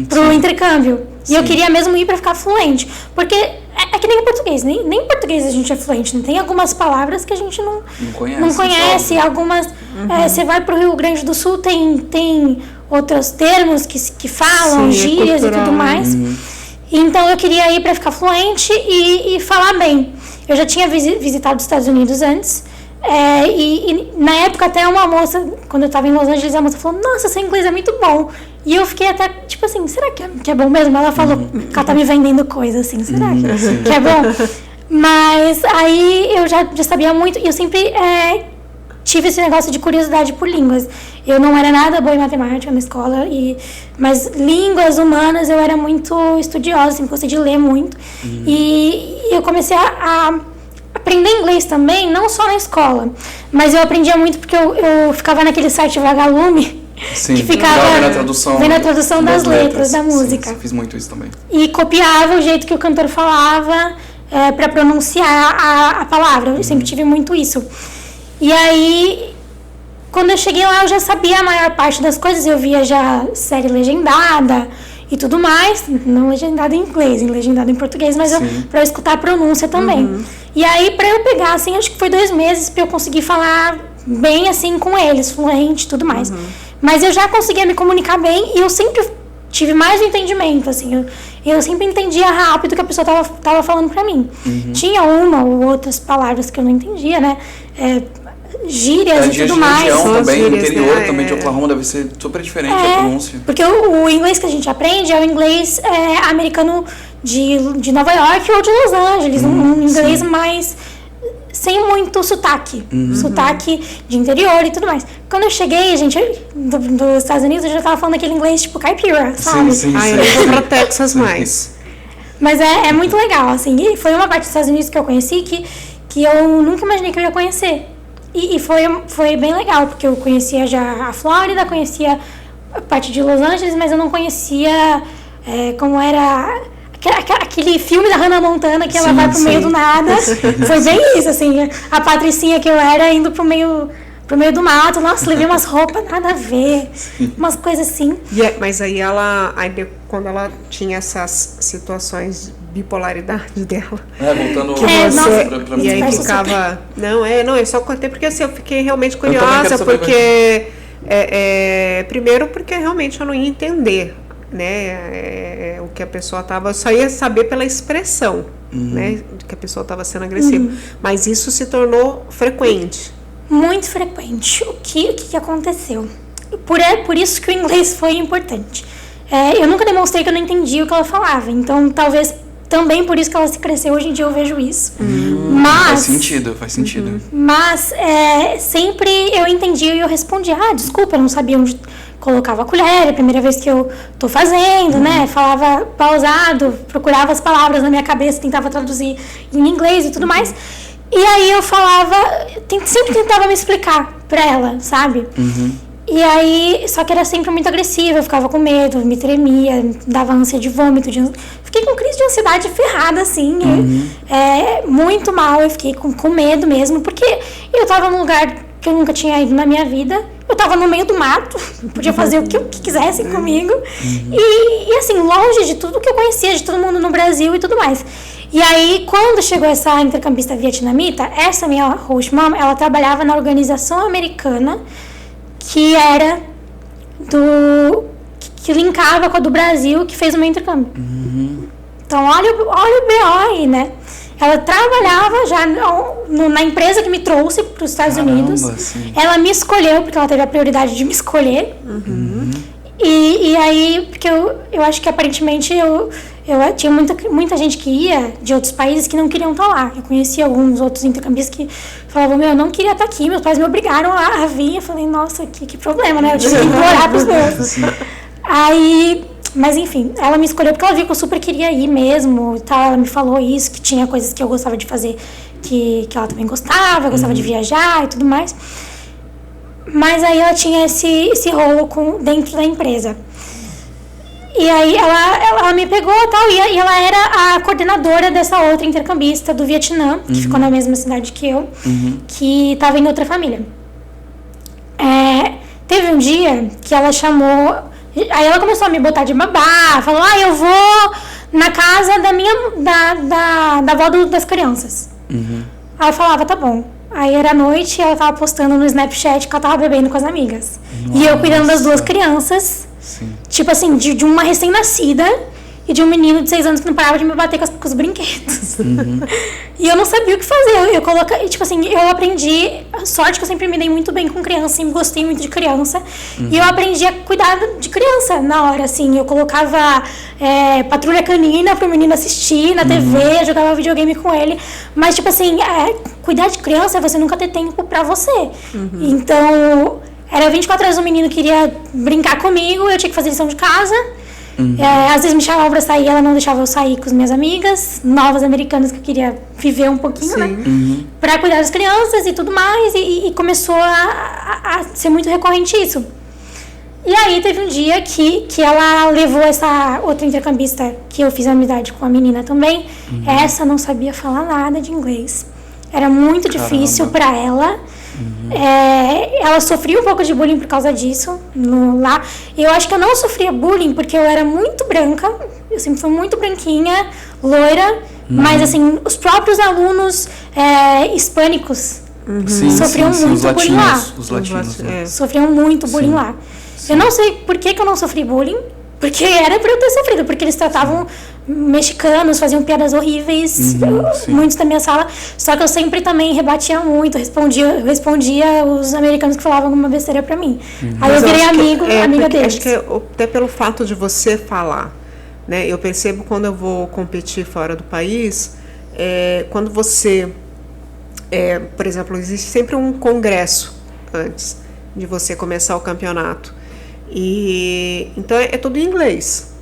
pro intercâmbio. E eu queria mesmo ir pra ficar fluente. Porque é que nem o português. Nem em português a gente é fluente. Não tem algumas palavras que a gente não conhece. Algumas... você vai pro Rio Grande do Sul, tem outros termos que falam, gírias e tudo mais. Então, eu queria ir pra ficar fluente e falar bem. Eu já tinha visitado os Estados Unidos antes. E na época até uma moça, quando eu tava em Los Angeles, a moça falou, nossa, seu inglês é muito bom. E eu fiquei até, tipo assim, será que é bom mesmo? Ela falou que ela tá me vendendo coisa, assim, será que é bom? Mas aí eu já sabia muito, e eu sempre tive esse negócio de curiosidade por línguas. Eu não era nada boa em matemática na escola, mas línguas humanas eu era muito estudiosa, sempre gostei de ler muito. E eu comecei a aprender inglês também, não só na escola, mas eu aprendia muito porque eu ficava naquele site Vagalume, que ficava vendo a tradução das letras da música. Sim, fiz muito isso também. E copiava o jeito que o cantor falava para pronunciar a palavra. Eu sempre tive muito isso. E aí, quando eu cheguei lá, eu já sabia a maior parte das coisas. Eu via já série legendada e tudo mais, não legendado em inglês, legendado em português, mas para eu escutar a pronúncia também. E aí, para eu pegar, assim, acho que foi 2 meses para eu conseguir falar bem, assim, com eles, fluente e tudo mais. Mas eu já conseguia me comunicar bem e eu sempre tive mais um entendimento, assim, eu sempre entendia rápido o que a pessoa tava falando para mim. Tinha uma ou outras palavras que eu não entendia, né? Gírias e tudo mais. Também, o interior também de Oklahoma deve ser super diferente a pronúncia. Porque o inglês que a gente aprende é o inglês americano de Nova York ou de Los Angeles, um inglês mais sem muito sotaque, sotaque de interior e tudo mais. Quando eu cheguei, gente, dos Estados Unidos, eu já tava falando aquele inglês tipo caipira, sabe? Sim. Eu vou pra Texas mais. Mas é muito legal, assim, e foi uma parte dos Estados Unidos que eu conheci que eu nunca imaginei que eu ia conhecer. E foi bem legal, porque eu conhecia já a Flórida, conhecia a parte de Los Angeles, mas eu não conhecia como era aquele filme da Hannah Montana que ela vai pro meio do nada. Foi bem isso, assim, a patricinha que eu era indo pro meio do mato. Nossa, levei umas roupas nada a ver, umas coisas assim. Mas aí quando ela tinha essas situações de bipolaridade dela. Voltando pra mim. E aí ficava. Não, eu só contei porque assim, eu fiquei realmente curiosa, porque. Primeiro porque realmente eu não ia entender, né? O que a pessoa tava. Eu só ia saber pela expressão, né? De que a pessoa estava sendo agressiva. Mas isso se tornou frequente. Muito frequente. O que aconteceu? Por isso que o inglês foi importante. Eu nunca demonstrei que eu não entendia o que ela falava. Então, talvez também por isso que ela se cresceu. Hoje em dia eu vejo isso. Mas, faz sentido. Mas sempre eu entendia e eu respondia. Desculpa, eu não sabia onde colocava a colher. É a primeira vez que eu tô fazendo, né? Falava pausado, procurava as palavras na minha cabeça, tentava traduzir em inglês e tudo mais. E aí eu falava, sempre tentava me explicar pra ela, sabe? E aí, só que era sempre muito agressiva, eu ficava com medo, me tremia, dava ânsia de vômito. Fiquei com crise de ansiedade ferrada, assim, muito mal, eu fiquei com medo mesmo, porque eu tava num lugar que eu nunca tinha ido na minha vida, eu tava no meio do mato, podia fazer o que quisessem comigo, e assim, longe de tudo que eu conhecia, de todo mundo no Brasil e tudo mais. E aí, quando chegou essa intercambista vietnamita, essa minha host mom, ela trabalhava na organização americana que era que linkava com a do Brasil, que fez o meu intercâmbio. Então, olha o BO aí, né? Ela trabalhava já na empresa que me trouxe para os Estados Unidos. Sim. Ela me escolheu, porque ela teve a prioridade de me escolher. E aí, porque eu acho que aparentemente eu tinha muita gente que ia de outros países que não queriam estar lá. Eu conheci alguns outros intercambistas que falavam, eu não queria estar aqui, meus pais me obrigaram a vir. Eu falei, nossa, que problema, né? Eu tive que implorar pros meus. Aí, mas enfim, ela me escolheu porque ela viu que eu super queria ir mesmo e tal. Ela me falou isso, que tinha coisas que eu gostava de fazer que ela também gostava de viajar e tudo mais. Mas aí ela tinha esse rolo dentro da empresa. E aí ela me pegou e tal, e ela era a coordenadora dessa outra intercambista do Vietnã, que ficou na mesma cidade que eu, que estava em outra família. Teve um dia que ela chamou, aí ela começou a me botar de babá, falou, eu vou na casa da avó das crianças. Aí eu falava, tá bom. Aí era noite e ela tava postando no Snapchat que ela tava bebendo com as amigas. Nossa. E eu cuidando das 2 crianças. Sim. Tipo assim, de uma recém-nascida e de um menino de 6 anos que não parava de me bater com os brinquedos. E eu não sabia o que fazer. Eu coloquei, tipo assim, eu aprendi. A sorte que eu sempre me dei muito bem com criança, sempre gostei muito de criança. E eu aprendi a cuidar de criança na hora, assim. Eu colocava Patrulha Canina pro menino assistir na TV, jogava videogame com ele. Mas, tipo assim, cuidar de criança é você nunca ter tempo pra você. Então, era 24 horas o menino queria brincar comigo, eu tinha que fazer lição de casa. Às vezes me chamava pra sair, ela não deixava eu sair com as minhas amigas novas americanas que eu queria viver um pouquinho, né? Pra cuidar das crianças e tudo mais. E começou a ser muito recorrente isso. E aí teve um dia que ela levou essa outra intercambista, que eu fiz amizade com a menina também. Essa não sabia falar nada de inglês. Era muito difícil pra ela. Ela sofria um pouco de bullying por causa disso lá. Eu acho que eu não sofria bullying porque eu era muito branca. Eu sempre fui muito branquinha, loira. Mas assim, os próprios alunos hispânicos sofriam muito bullying lá. Os latinos, né? Sofriam muito bullying lá. Eu não sei por que eu não sofri bullying. Porque era pra eu ter sofrido, porque eles tratavam mexicanos, faziam piadas horríveis, muitos da minha sala, só que eu sempre também rebatia muito, respondia os americanos que falavam alguma besteira pra mim. Aí eu virei amiga deles. Acho que até pelo fato de você falar, né, eu percebo quando eu vou competir fora do país, quando você, por exemplo, existe sempre um congresso antes de você começar o campeonato. Então é tudo em inglês.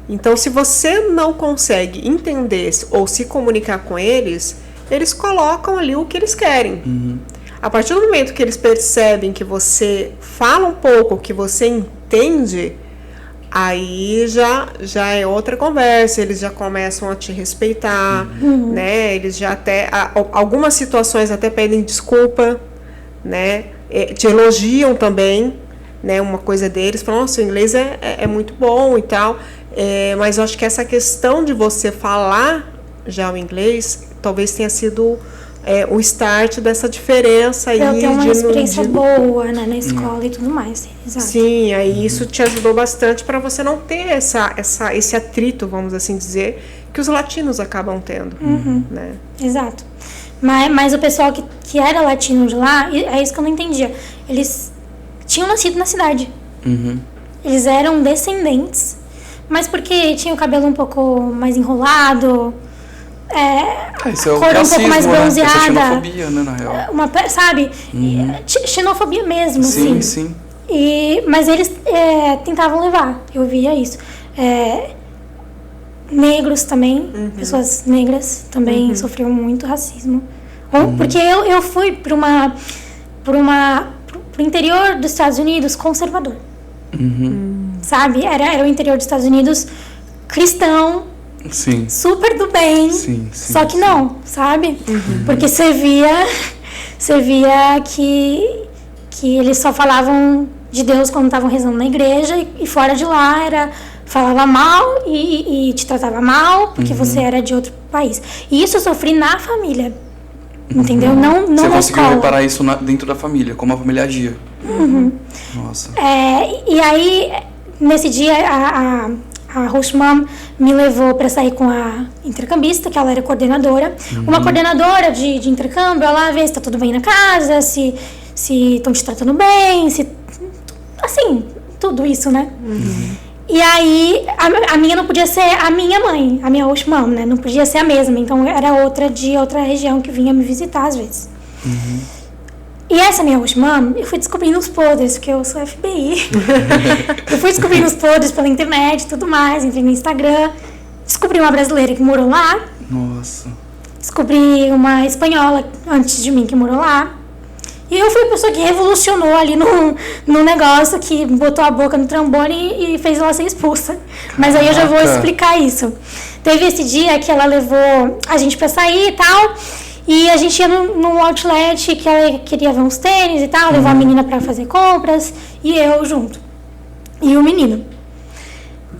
Então, se você não consegue entender ou se comunicar com eles, eles colocam ali o que eles querem. A partir do momento que eles percebem que você fala um pouco, que você entende, aí já é outra conversa, eles já começam a te respeitar, né? Eles já até, algumas situações até pedem desculpa, né? Te elogiam também, né? Uma coisa deles, falam, nossa, o inglês é muito bom e tal, mas eu acho que essa questão de você falar já o inglês, talvez tenha sido o start dessa diferença aí. Eu tenho uma experiência boa, né, na escola e tudo mais. Exato. Sim, aí isso te ajudou bastante para você não ter esse atrito, vamos assim dizer, que os latinos acabam tendo. Né? Exato. Mas o pessoal que era latino de lá, é isso que eu não entendia. Eles tinham nascido na cidade. Eles eram descendentes, mas porque tinham o cabelo um pouco mais enrolado, cor um pouco mais bronzeada. Essa xenofobia, né, na real. Sabe? Xenofobia mesmo, sim, assim. Sim. Mas eles tentavam levar, eu via isso. Negros também, pessoas negras também sofriam muito racismo. Porque eu fui pro interior dos Estados Unidos conservador. Sabe? Era o interior dos Estados Unidos cristão, super do bem, só que não, sabe? Porque você via que eles só falavam de Deus quando estavam rezando na igreja e fora de lá falava mal e te tratava mal porque você era de outro país. E isso eu sofri na família. Entendeu? Não na escola. Você conseguiu reparar isso dentro da família, como a família agia. Nossa. E aí, nesse dia, a host mom me levou para sair com a intercambista, que ela era coordenadora. Uma coordenadora de intercâmbio, ela vê se tá tudo bem na casa, se estão te tratando bem, assim, tudo isso, né? E aí, a minha não podia ser a minha mãe, a minha host mom, né? Não podia ser a mesma. Então, era outra de outra região que vinha me visitar às vezes. E essa minha host mom, eu fui descobrindo os podres, porque eu sou FBI. Eu fui descobrindo os podres pela internet e tudo mais. Entrei no Instagram, descobri uma brasileira que morou lá. Nossa. descobri uma espanhola antes de mim que morou lá. E eu fui a pessoa que revolucionou ali no negócio, que botou a boca no trombone e fez ela ser expulsa. Mas aí eu já vou explicar isso. Teve esse dia que ela levou a gente pra sair e tal, e a gente ia num outlet que ela queria ver uns tênis e tal, levou a menina pra fazer compras, e eu junto. E o menino.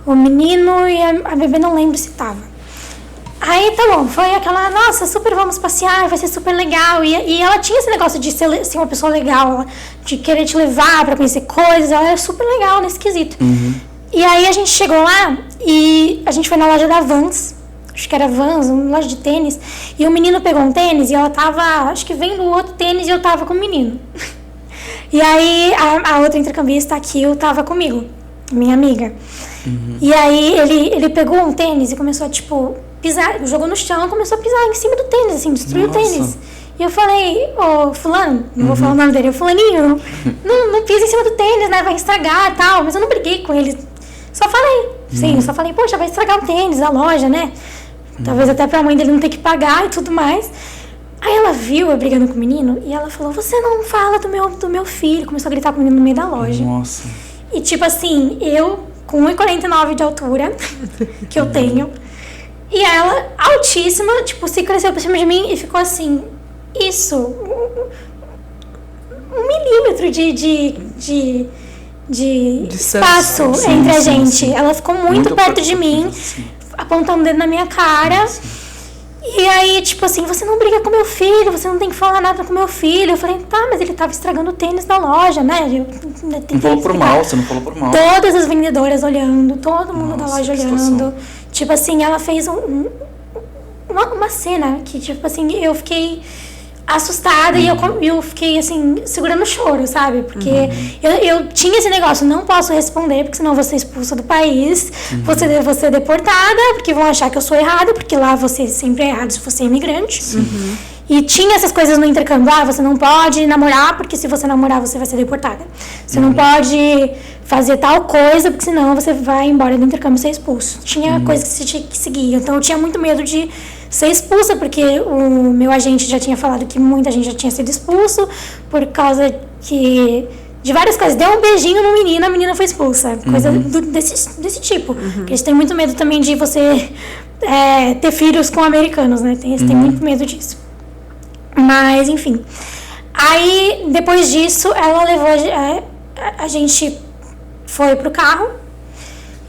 O menino e a bebê não lembro se tava. Aí tá bom, foi aquela, nossa, super vamos passear, vai ser super legal. E ela tinha esse negócio de ser uma pessoa legal, de querer te levar pra conhecer coisas, ela era super legal nesse quesito. E aí a gente chegou lá e a gente foi na loja da Vans, acho que era Vans, uma loja de tênis, e o menino pegou um tênis e ela tava, acho que vendo o outro tênis e eu tava com o menino. E aí a outra intercambista aqui, eu tava comigo, minha amiga. E aí ele pegou um tênis e começou a, tipo, pisar, jogou no chão e começou a pisar em cima do tênis, assim, destruiu o tênis. E eu falei, ô fulano, não vou falar o nome dele, eu fulaninho, não pisa em cima do tênis, né, vai estragar e tal, mas eu não briguei com ele, só falei, sim, eu só falei, poxa, vai estragar o tênis da loja, né, talvez até pra mãe dele não ter que pagar e tudo mais. Aí ela viu eu brigando com o menino e ela falou, você não fala do meu filho, começou a gritar com o menino no meio da loja. Nossa. E tipo assim, eu com 1,49 de altura, que eu tenho, e ela, altíssima, tipo, se cresceu por cima de mim e ficou assim, isso, 1 milímetro de espaço entre a gente. Ela ficou muito perto de mim, apontando o dedo na minha cara. E aí, tipo assim, você não briga com meu filho, você não tem que falar nada com meu filho. Eu falei, tá, mas ele tava estragando o tênis da loja, né? Não falou por mal, você não falou por mal. Todas as vendedoras olhando, todo mundo da loja olhando. Tipo assim, ela fez uma cena que, tipo assim, eu fiquei assustada e eu fiquei, assim, segurando o choro, sabe? Porque eu tinha esse negócio, não posso responder, porque senão eu vou ser expulsa do país, vou ser deportada, porque vão achar que eu sou errada, porque lá você sempre é errado se você é imigrante. E tinha essas coisas no intercâmbio, você não pode namorar, porque se você namorar você vai ser deportada. Você não pode fazer tal coisa, porque senão você vai embora do intercâmbio e ser expulso. Tinha coisas que você tinha que seguir, então eu tinha muito medo de ser expulsa, porque o meu agente já tinha falado que muita gente já tinha sido expulso, por causa de várias coisas. Deu um beijinho no menino, a menina foi expulsa. Coisa desse tipo. Porque eles têm muito medo também de você ter filhos com americanos, né? Eles têm muito medo disso. Mas, enfim. Aí, depois disso, ela levou a gente foi pro carro.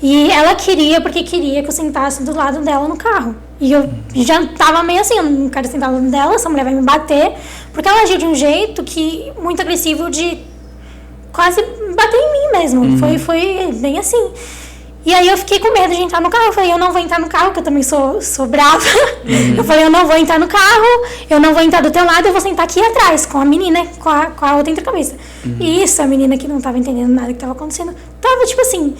E ela queria que eu sentasse do lado dela no carro. E eu já tava meio assim, eu não quero sentar do lado dela, essa mulher vai me bater. Porque ela agiu de um jeito muito agressivo, de quase bater em mim mesmo. Foi bem assim. E aí eu fiquei com medo de entrar no carro. Eu falei, eu não vou entrar no carro, porque eu também sou brava. Eu falei, eu não vou entrar no carro, eu não vou entrar do teu lado, eu vou sentar aqui atrás, com a menina, com a outra intercabeça. E isso, a menina que não tava entendendo nada que tava acontecendo, tava tipo assim,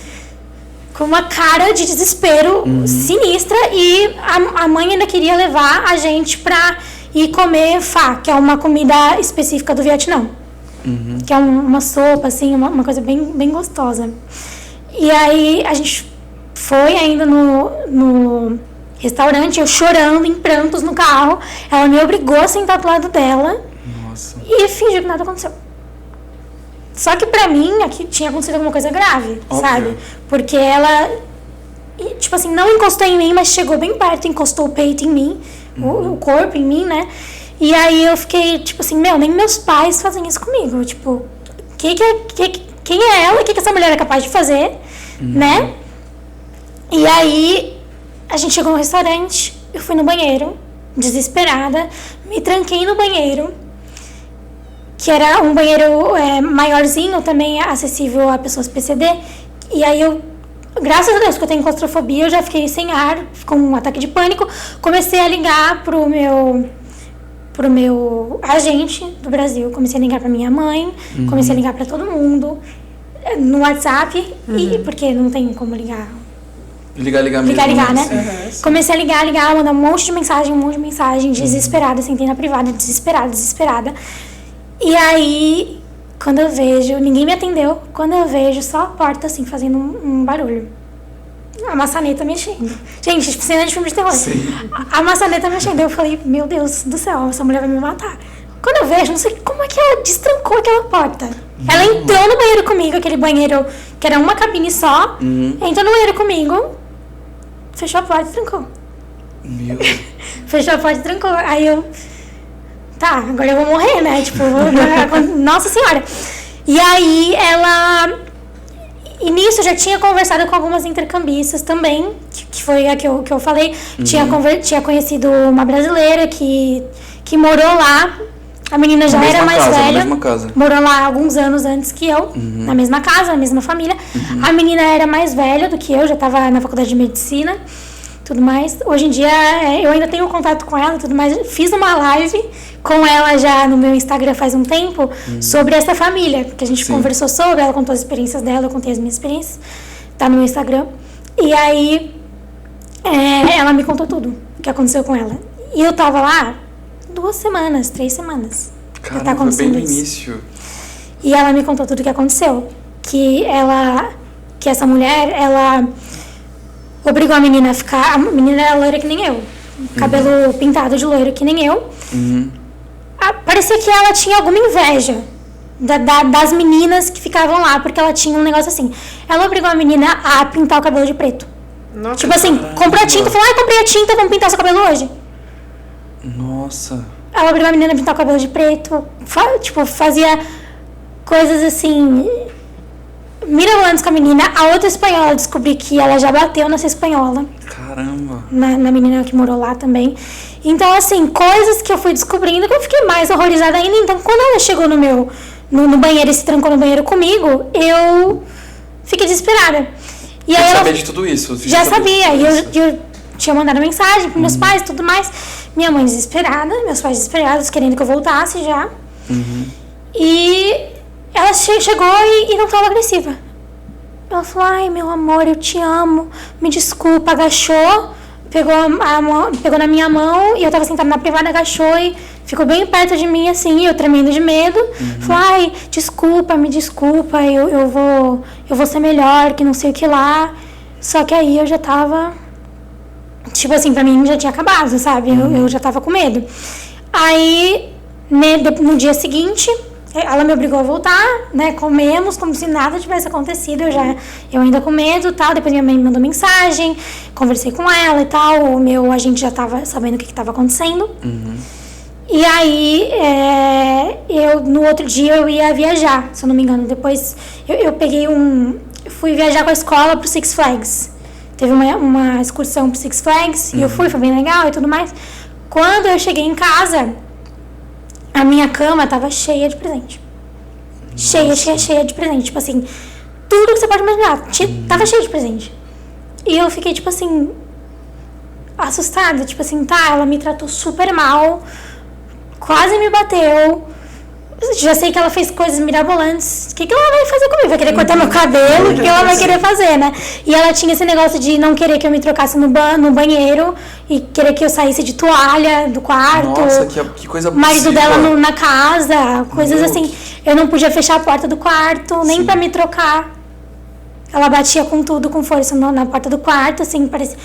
com uma cara de desespero sinistra, e a mãe ainda queria levar a gente pra ir comer pho, que é uma comida específica do Vietnã. Que é uma sopa, assim, uma coisa bem, bem gostosa. E aí a gente foi ainda no restaurante, eu chorando, em prantos no carro. Ela me obrigou a sentar do lado dela. Nossa. E fingiu que nada aconteceu. Só que pra mim, aqui tinha acontecido alguma coisa grave, sabe? Porque ela, tipo assim, não encostou em mim, mas chegou bem perto, encostou o peito em mim, o corpo em mim, né? E aí eu fiquei, tipo assim, nem meus pais fazem isso comigo. Tipo, quem é ela? O que essa mulher é capaz de fazer, né? E aí, a gente chegou no restaurante, eu fui no banheiro, desesperada, me tranquei no banheiro, que era um banheiro maiorzinho, também acessível a pessoas PCD. E aí eu, graças a Deus que eu tenho claustrofobia, eu já fiquei sem ar, com um ataque de pânico, comecei a ligar pro meu agente do Brasil, comecei a ligar pra minha mãe, comecei a ligar pra todo mundo, no WhatsApp, porque não tem como ligar. Ligar mesmo. Ligar, né? Comecei a ligar, mandar um monte de mensagem, desesperada, sentei na privada, desesperada. E aí, quando eu vejo, ninguém me atendeu, quando eu vejo só a porta assim, fazendo um barulho. a maçaneta mexendo. Gente, cena de filme de terror. Sim. A maçaneta mexendo. Eu falei, meu Deus do céu, essa mulher vai me matar. Quando eu vejo, não sei como é que ela destrancou aquela porta. Ela entrou no banheiro comigo, aquele banheiro que era uma cabine só. Entrou no banheiro comigo, fechou a porta e trancou. Meu. Fechou a porta e trancou. Aí eu... Tá, agora eu vou morrer, né? Tipo, nossa senhora. E aí ela... E nisso eu já tinha conversado com algumas intercambistas também, que foi a que eu falei. Tinha conhecido uma brasileira que morou lá. A menina já era mais velha. Na mesma casa. Morou lá alguns anos antes que eu, na mesma casa, na mesma família. A menina era mais velha do que eu, já estava na faculdade de medicina, tudo mais. Hoje em dia eu ainda tenho contato com ela, tudo mais. Fiz uma live com ela já no meu Instagram faz um tempo sobre essa família, que a gente conversou sobre, ela contou as experiências dela, eu contei as minhas experiências, tá no meu Instagram. E aí ela me contou tudo o que aconteceu com ela. E eu tava lá 2 semanas, 3 semanas. Caramba, foi bem no início. E ela me contou tudo o que aconteceu. Que essa mulher, ela obrigou a menina a ficar... A menina era loira que nem eu. Cabelo pintado de loiro que nem eu. Parecia que ela tinha alguma inveja das meninas que ficavam lá, porque ela tinha um negócio assim. Ela obrigou a menina a pintar o cabelo de preto. Nossa, tipo assim, comprou a tinta, falou, comprei a tinta, vamos pintar seu cabelo hoje. Nossa. Ela obrigou a menina a pintar o cabelo de preto, fazia coisas assim, mirabolantes com a menina. A outra espanhola, descobri que ela já bateu nessa espanhola. Caramba. Na menina que morou lá também. Então, assim, coisas que eu fui descobrindo que eu fiquei mais horrorizada ainda. Então, quando ela chegou no banheiro e se trancou no banheiro comigo, eu fiquei desesperada. E aí ela sabia de tudo isso? Já sabia. E eu tinha mandado mensagem para meus pais e tudo mais. Minha mãe desesperada, meus pais desesperados, querendo que eu voltasse já. E ela chegou e não estava agressiva. Ela falou, ai, meu amor, eu te amo, me desculpa, agachou, pegou na minha mão, e eu estava sentada na privada, agachou e ficou bem perto de mim, assim, eu tremendo de medo. Falou, ai, desculpa, me desculpa, eu vou ser melhor, que não sei o que lá. Só que aí eu já tava... Tipo assim, pra mim já tinha acabado, sabe? Eu já tava com medo. Aí, no dia seguinte, ela me obrigou a voltar, né? Comemos como se nada tivesse acontecido. Eu ainda com medo e tal. Depois minha mãe me mandou mensagem, conversei com ela e tal. O meu agente já tava sabendo o que tava acontecendo. E aí, no outro dia eu ia viajar, se eu não me engano. Depois eu peguei eu fui viajar com a escola pro Six Flags. Teve uma excursão pro Six Flags e eu fui, foi bem legal e tudo mais. Quando eu cheguei em casa, a minha cama tava cheia de presente. Cheia de presente. Tipo assim, tudo que você pode imaginar. Tava cheio de presente. E eu fiquei, tipo assim, assustada. Tipo assim, ela me tratou super mal, quase me bateu. Já sei que ela fez coisas mirabolantes. O que ela vai fazer comigo? Vai querer cortar meu cabelo? O que ela vai querer fazer, né? E ela tinha esse negócio de não querer que eu me trocasse no banheiro e querer que eu saísse de toalha do quarto. Nossa, que coisa abusiva. Marido dela na casa, coisas assim. Eu não podia fechar a porta do quarto, nem pra me trocar. Ela batia com tudo, com força na porta do quarto, assim, parecendo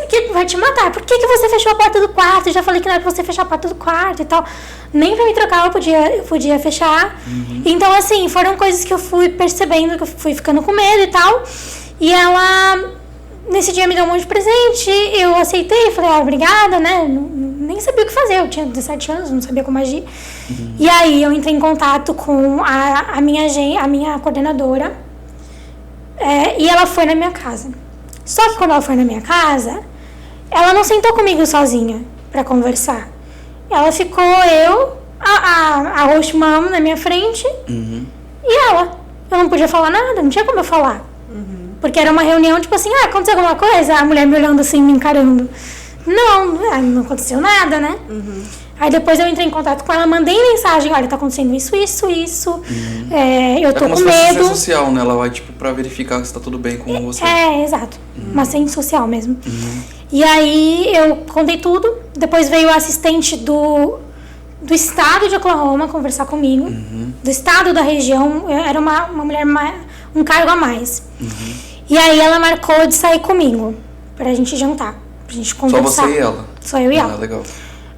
que vai te matar. Por que você fechou a porta do quarto? Eu já falei que não era pra você fechar a porta do quarto e tal. Nem pra me trocar eu podia fechar. Então, assim, foram coisas que eu fui percebendo, que eu fui ficando com medo e tal. E ela, nesse dia, me deu um monte de presente. Eu aceitei, falei, obrigada, né? Nem sabia o que fazer, eu tinha 17 anos, não sabia como agir. E aí, eu entrei em contato com a minha coordenadora. E ela foi na minha casa. Só que quando ela foi na minha casa, ela não sentou comigo sozinha pra conversar. Ela ficou a host mom na minha frente e ela. Eu não podia falar nada, não tinha como eu falar. Porque era uma reunião, tipo assim, aconteceu alguma coisa? A mulher me olhando assim, me encarando. Não aconteceu nada, né? Aí depois eu entrei em contato com ela, mandei mensagem, olha, tá acontecendo isso. Eu tô com medo. É uma social, né? Ela vai, tipo, pra verificar se tá tudo bem com você. Exato. Uma assistente social mesmo. E aí eu contei tudo. Depois veio o assistente do estado de Oklahoma conversar comigo. Do estado da região. Era uma mulher, um cargo a mais. E aí ela marcou de sair comigo, pra gente jantar, pra gente conversar. Só você e ela? Só eu e ela. Legal.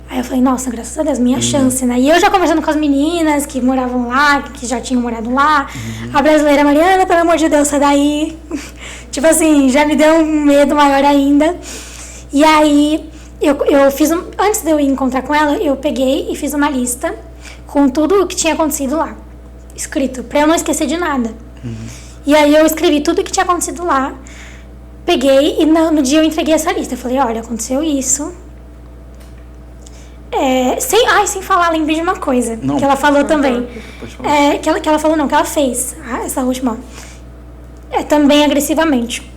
Aí eu falei, nossa, graças a Deus, minha chance, né? E eu já conversando com as meninas que moravam lá, que já tinham morado lá. A brasileira, Mariana, pelo amor de Deus, sai daí. Tipo assim, já me deu um medo maior ainda. E aí, eu fiz antes de eu ir encontrar com ela, eu peguei e fiz uma lista com tudo o que tinha acontecido lá, escrito, pra eu não esquecer de nada. E aí eu escrevi tudo o que tinha acontecido lá, peguei e no dia eu entreguei essa lista. Eu falei, olha, aconteceu isso. Sem falar, lembrei de uma coisa que ela falou também. Que ela falou, não, que ela fez, essa última. Também agressivamente.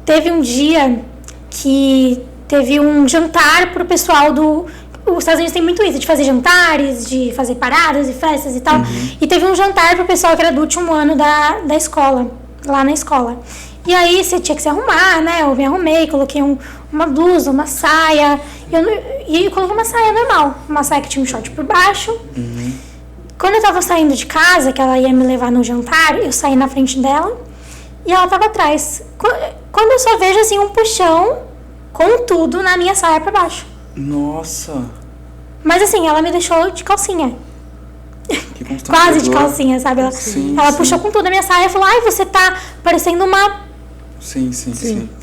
Teve um dia que teve um jantar pro pessoal do... Os Estados Unidos tem muito isso, de fazer jantares, de fazer paradas e festas e tal. E teve um jantar pro pessoal que era do último ano da escola, lá na escola. E aí você tinha que se arrumar, né? Eu me arrumei, coloquei uma blusa, uma saia. E eu coloquei uma saia normal, uma saia que tinha um short por baixo. Quando eu tava saindo de casa, que ela ia me levar no jantar, eu saí na frente dela e ela tava atrás. Quando eu só vejo assim um puxão com tudo na minha saia pra baixo. Nossa. Mas assim, ela me deixou de calcinha. Que quase de calcinha, sabe? Ela puxou com tudo a minha saia e falou, ai, você tá parecendo uma... Sim.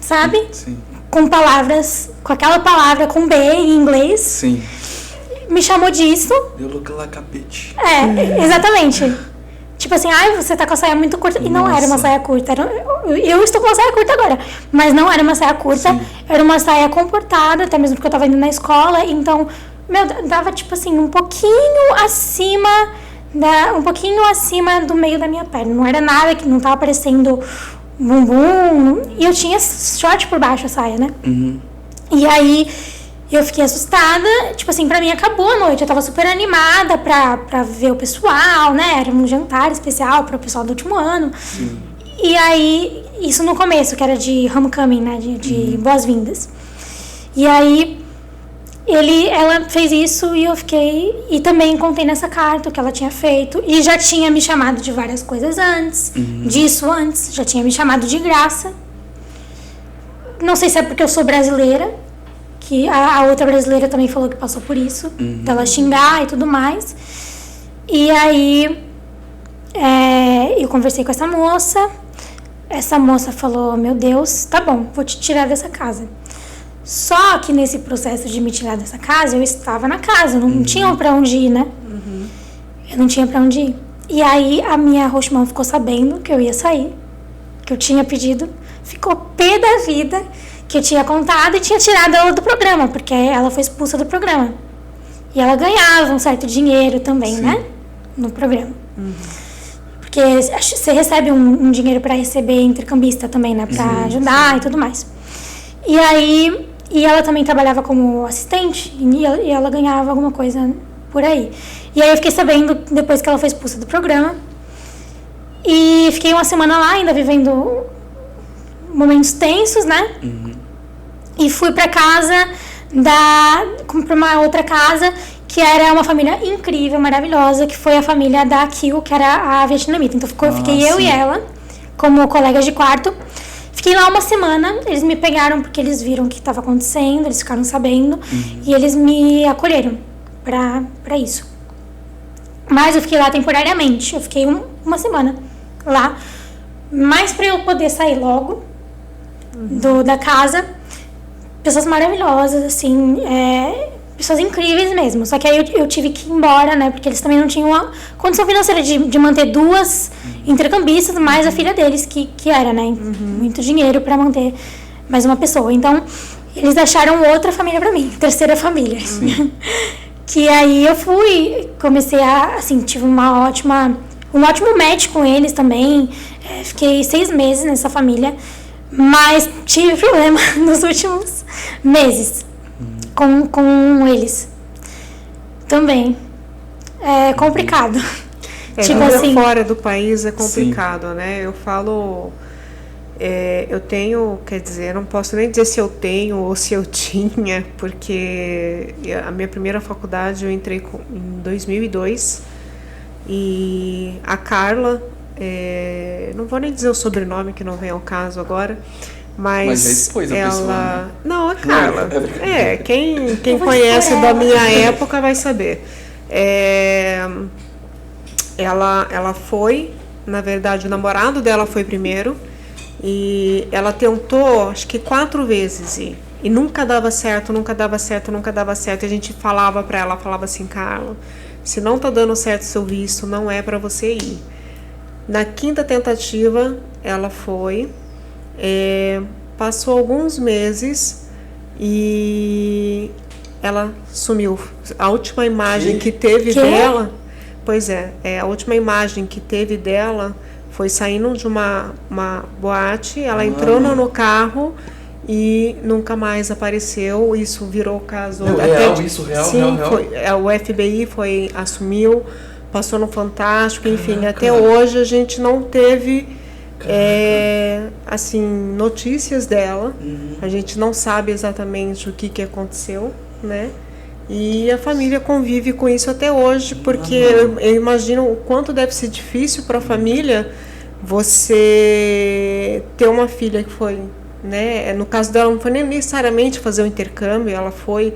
Sabe? Sim. Com palavras, com aquela palavra com B em inglês. Sim. Me chamou disso. You look like a bitch. Exatamente. Tipo assim, ai, você tá com a saia muito curta. E não era uma saia curta. Eu estou com uma saia curta agora. Mas não era uma saia curta. Sim. Era uma saia comportada, até mesmo porque eu tava indo na escola. Então, dava tipo assim, um pouquinho acima do meio da minha perna. Não era nada que não tava aparecendo bumbum. E eu tinha short por baixo a saia, né? E aí eu fiquei assustada. Tipo assim, pra mim acabou a noite. Eu tava super animada pra ver o pessoal, né? Era um jantar especial pro pessoal do último ano. Sim. E aí, isso no começo, que era de homecoming, né? De boas-vindas. E aí ela fez isso e eu fiquei... E também contei nessa carta o que ela tinha feito. E já tinha me chamado de várias coisas antes. Disso antes. Já tinha me chamado de graça. Não sei se é porque eu sou brasileira. Que a outra brasileira também falou que passou por isso. Dela xingar e tudo mais. E aí... eu conversei com essa moça. Essa moça falou, meu Deus, tá bom, vou te tirar dessa casa. Só que nesse processo de me tirar dessa casa, eu estava na casa, não tinha pra onde ir, né? Eu não tinha pra onde ir. E aí a minha roximão ficou sabendo que eu ia sair, que eu tinha pedido, ficou pé da vida, que eu tinha contado e tinha tirado ela do programa, porque ela foi expulsa do programa. E ela ganhava um certo dinheiro também, né? No programa. Porque você recebe um dinheiro pra receber intercambista também, né? Pra ajudar e tudo mais. E aí... E ela também trabalhava como assistente e ela ganhava alguma coisa por aí. E aí eu fiquei sabendo depois que ela foi expulsa do programa. E fiquei uma semana lá ainda vivendo momentos tensos, né? E fui pra casa pra uma outra casa que era uma família incrível, maravilhosa, que foi a família da Kill, que era a vietnamita. Então fiquei eu e ela como colegas de quarto. Fiquei lá uma semana, eles me pegaram porque eles viram o que estava acontecendo, eles ficaram sabendo, e eles me acolheram pra isso. Mas eu fiquei lá temporariamente, eu fiquei uma semana lá, mas pra eu poder sair logo da casa. Pessoas maravilhosas, assim, pessoas incríveis mesmo. Só que aí eu tive que ir embora, né? Porque eles também não tinham a condição financeira de manter duas intercambistas, mais a filha deles, que era, né? Muito dinheiro pra manter mais uma pessoa. Então, eles acharam outra família pra mim, terceira família. Que aí eu comecei assim, tive um ótimo match com eles também. Fiquei 6 meses nessa família, mas tive problema nos últimos meses com eles também. É complicado. Tipo assim, fora do país é complicado, né? Eu falo, eu tenho, quer dizer, não posso nem dizer se eu tenho ou se eu tinha, porque a minha primeira faculdade eu entrei em 2002 e a Carla, não vou nem dizer o sobrenome, que não vem ao caso agora, mas depois ela... pessoa, né? Não, é Carla. Quem conhece da minha época vai saber. Ela foi, na verdade, o namorado dela foi primeiro, e ela tentou, acho que 4 vezes ir. E nunca dava certo, nunca dava certo, nunca dava certo. E a gente falava pra ela, falava assim, Carla, se não tá dando certo seu visto, não é pra você ir. Na 5ª tentativa, ela foi, passou alguns meses e ela sumiu. A última imagem que teve dela, a última imagem que teve dela foi saindo de uma boate, ela entrou no carro e nunca mais apareceu. Isso virou caso... Real? Sim, real. O FBI assumiu, passou no Fantástico, enfim, até hoje a gente não teve assim, notícias dela. A gente não sabe exatamente o que aconteceu, né? E a família convive com isso até hoje, porque eu imagino o quanto deve ser difícil para a família você ter uma filha que foi, né? No caso dela, não foi nem necessariamente fazer o intercâmbio, ela foi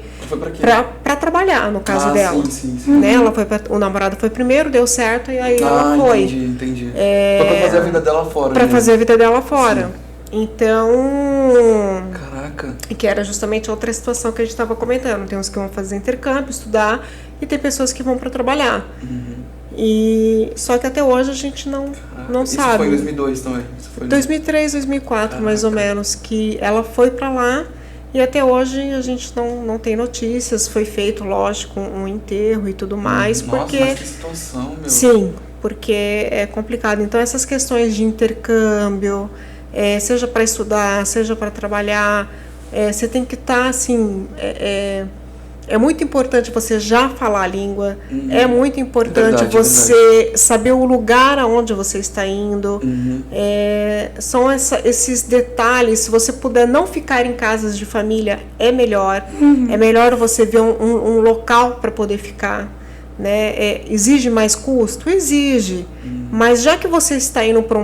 para trabalhar, no caso dela. Sim. Né? Ela foi o namorado foi primeiro, deu certo, e aí ela foi. Entendi. Foi para fazer a vida dela fora. Para fazer a vida dela fora. Sim. Então... Caraca. Que era justamente outra situação que a gente estava comentando. Tem uns que vão fazer intercâmbio, estudar, e tem pessoas que vão para trabalhar. E só que até hoje a gente não sabe. Isso foi em 2002 também? 2003, 2004, mais ou menos, que ela foi para lá, e até hoje a gente não tem notícias. Foi feito, lógico, um enterro e tudo mais. Nossa, mas que situação, meu. Sim, porque é complicado. Então essas questões de intercâmbio, seja para estudar, seja para trabalhar, você tem que estar assim... É muito importante você já falar a língua, é muito importante você saber o lugar aonde você está indo. São esses detalhes. Se você puder não ficar em casas de família, é melhor. É melhor você ver um local para poder ficar. Né? Exige mais custo? Exige. Mas já que você está indo para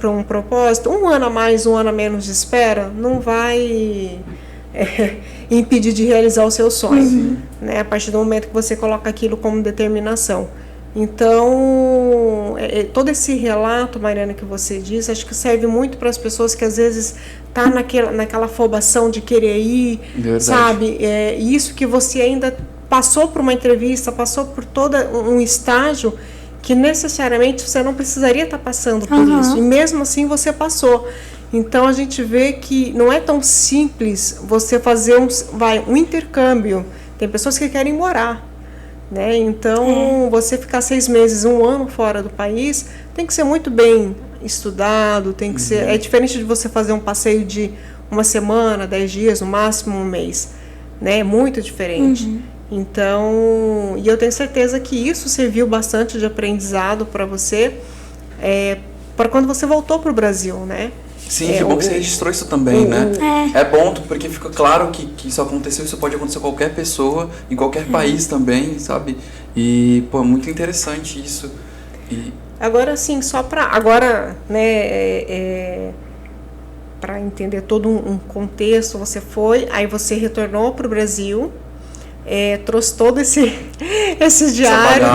um propósito, 1 ano a mais, 1 ano a menos de espera, não vai... impedir de realizar o seu sonho, né? A partir do momento que você coloca aquilo como determinação. Então, todo esse relato, Mariana, que você diz, acho que serve muito para as pessoas que às vezes tá naquela afobação de querer ir, sabe? Isso que você ainda passou por uma entrevista, passou por todo um estágio que necessariamente você não precisaria estar passando por isso, e mesmo assim você passou. Então a gente vê que não é tão simples você fazer um intercâmbio. Tem pessoas que querem morar, né? Então você ficar 6 meses, 1 ano fora do país, tem que ser muito bem estudado, tem que ser... É diferente de você fazer um passeio de 1 semana, 10 dias, no máximo 1 mês, né? É muito diferente. Então, e eu tenho certeza que isso serviu bastante de aprendizado para você, para quando você voltou para o Brasil, né? Sim, que bom que você registrou isso também, né? É bom, porque fica claro que isso aconteceu, isso pode acontecer com qualquer pessoa, em qualquer país também, sabe? E, pô, é muito interessante isso. Agora, assim, só para... Agora, né, para entender todo um contexto, você foi, aí você retornou para o Brasil, trouxe todo esse diário,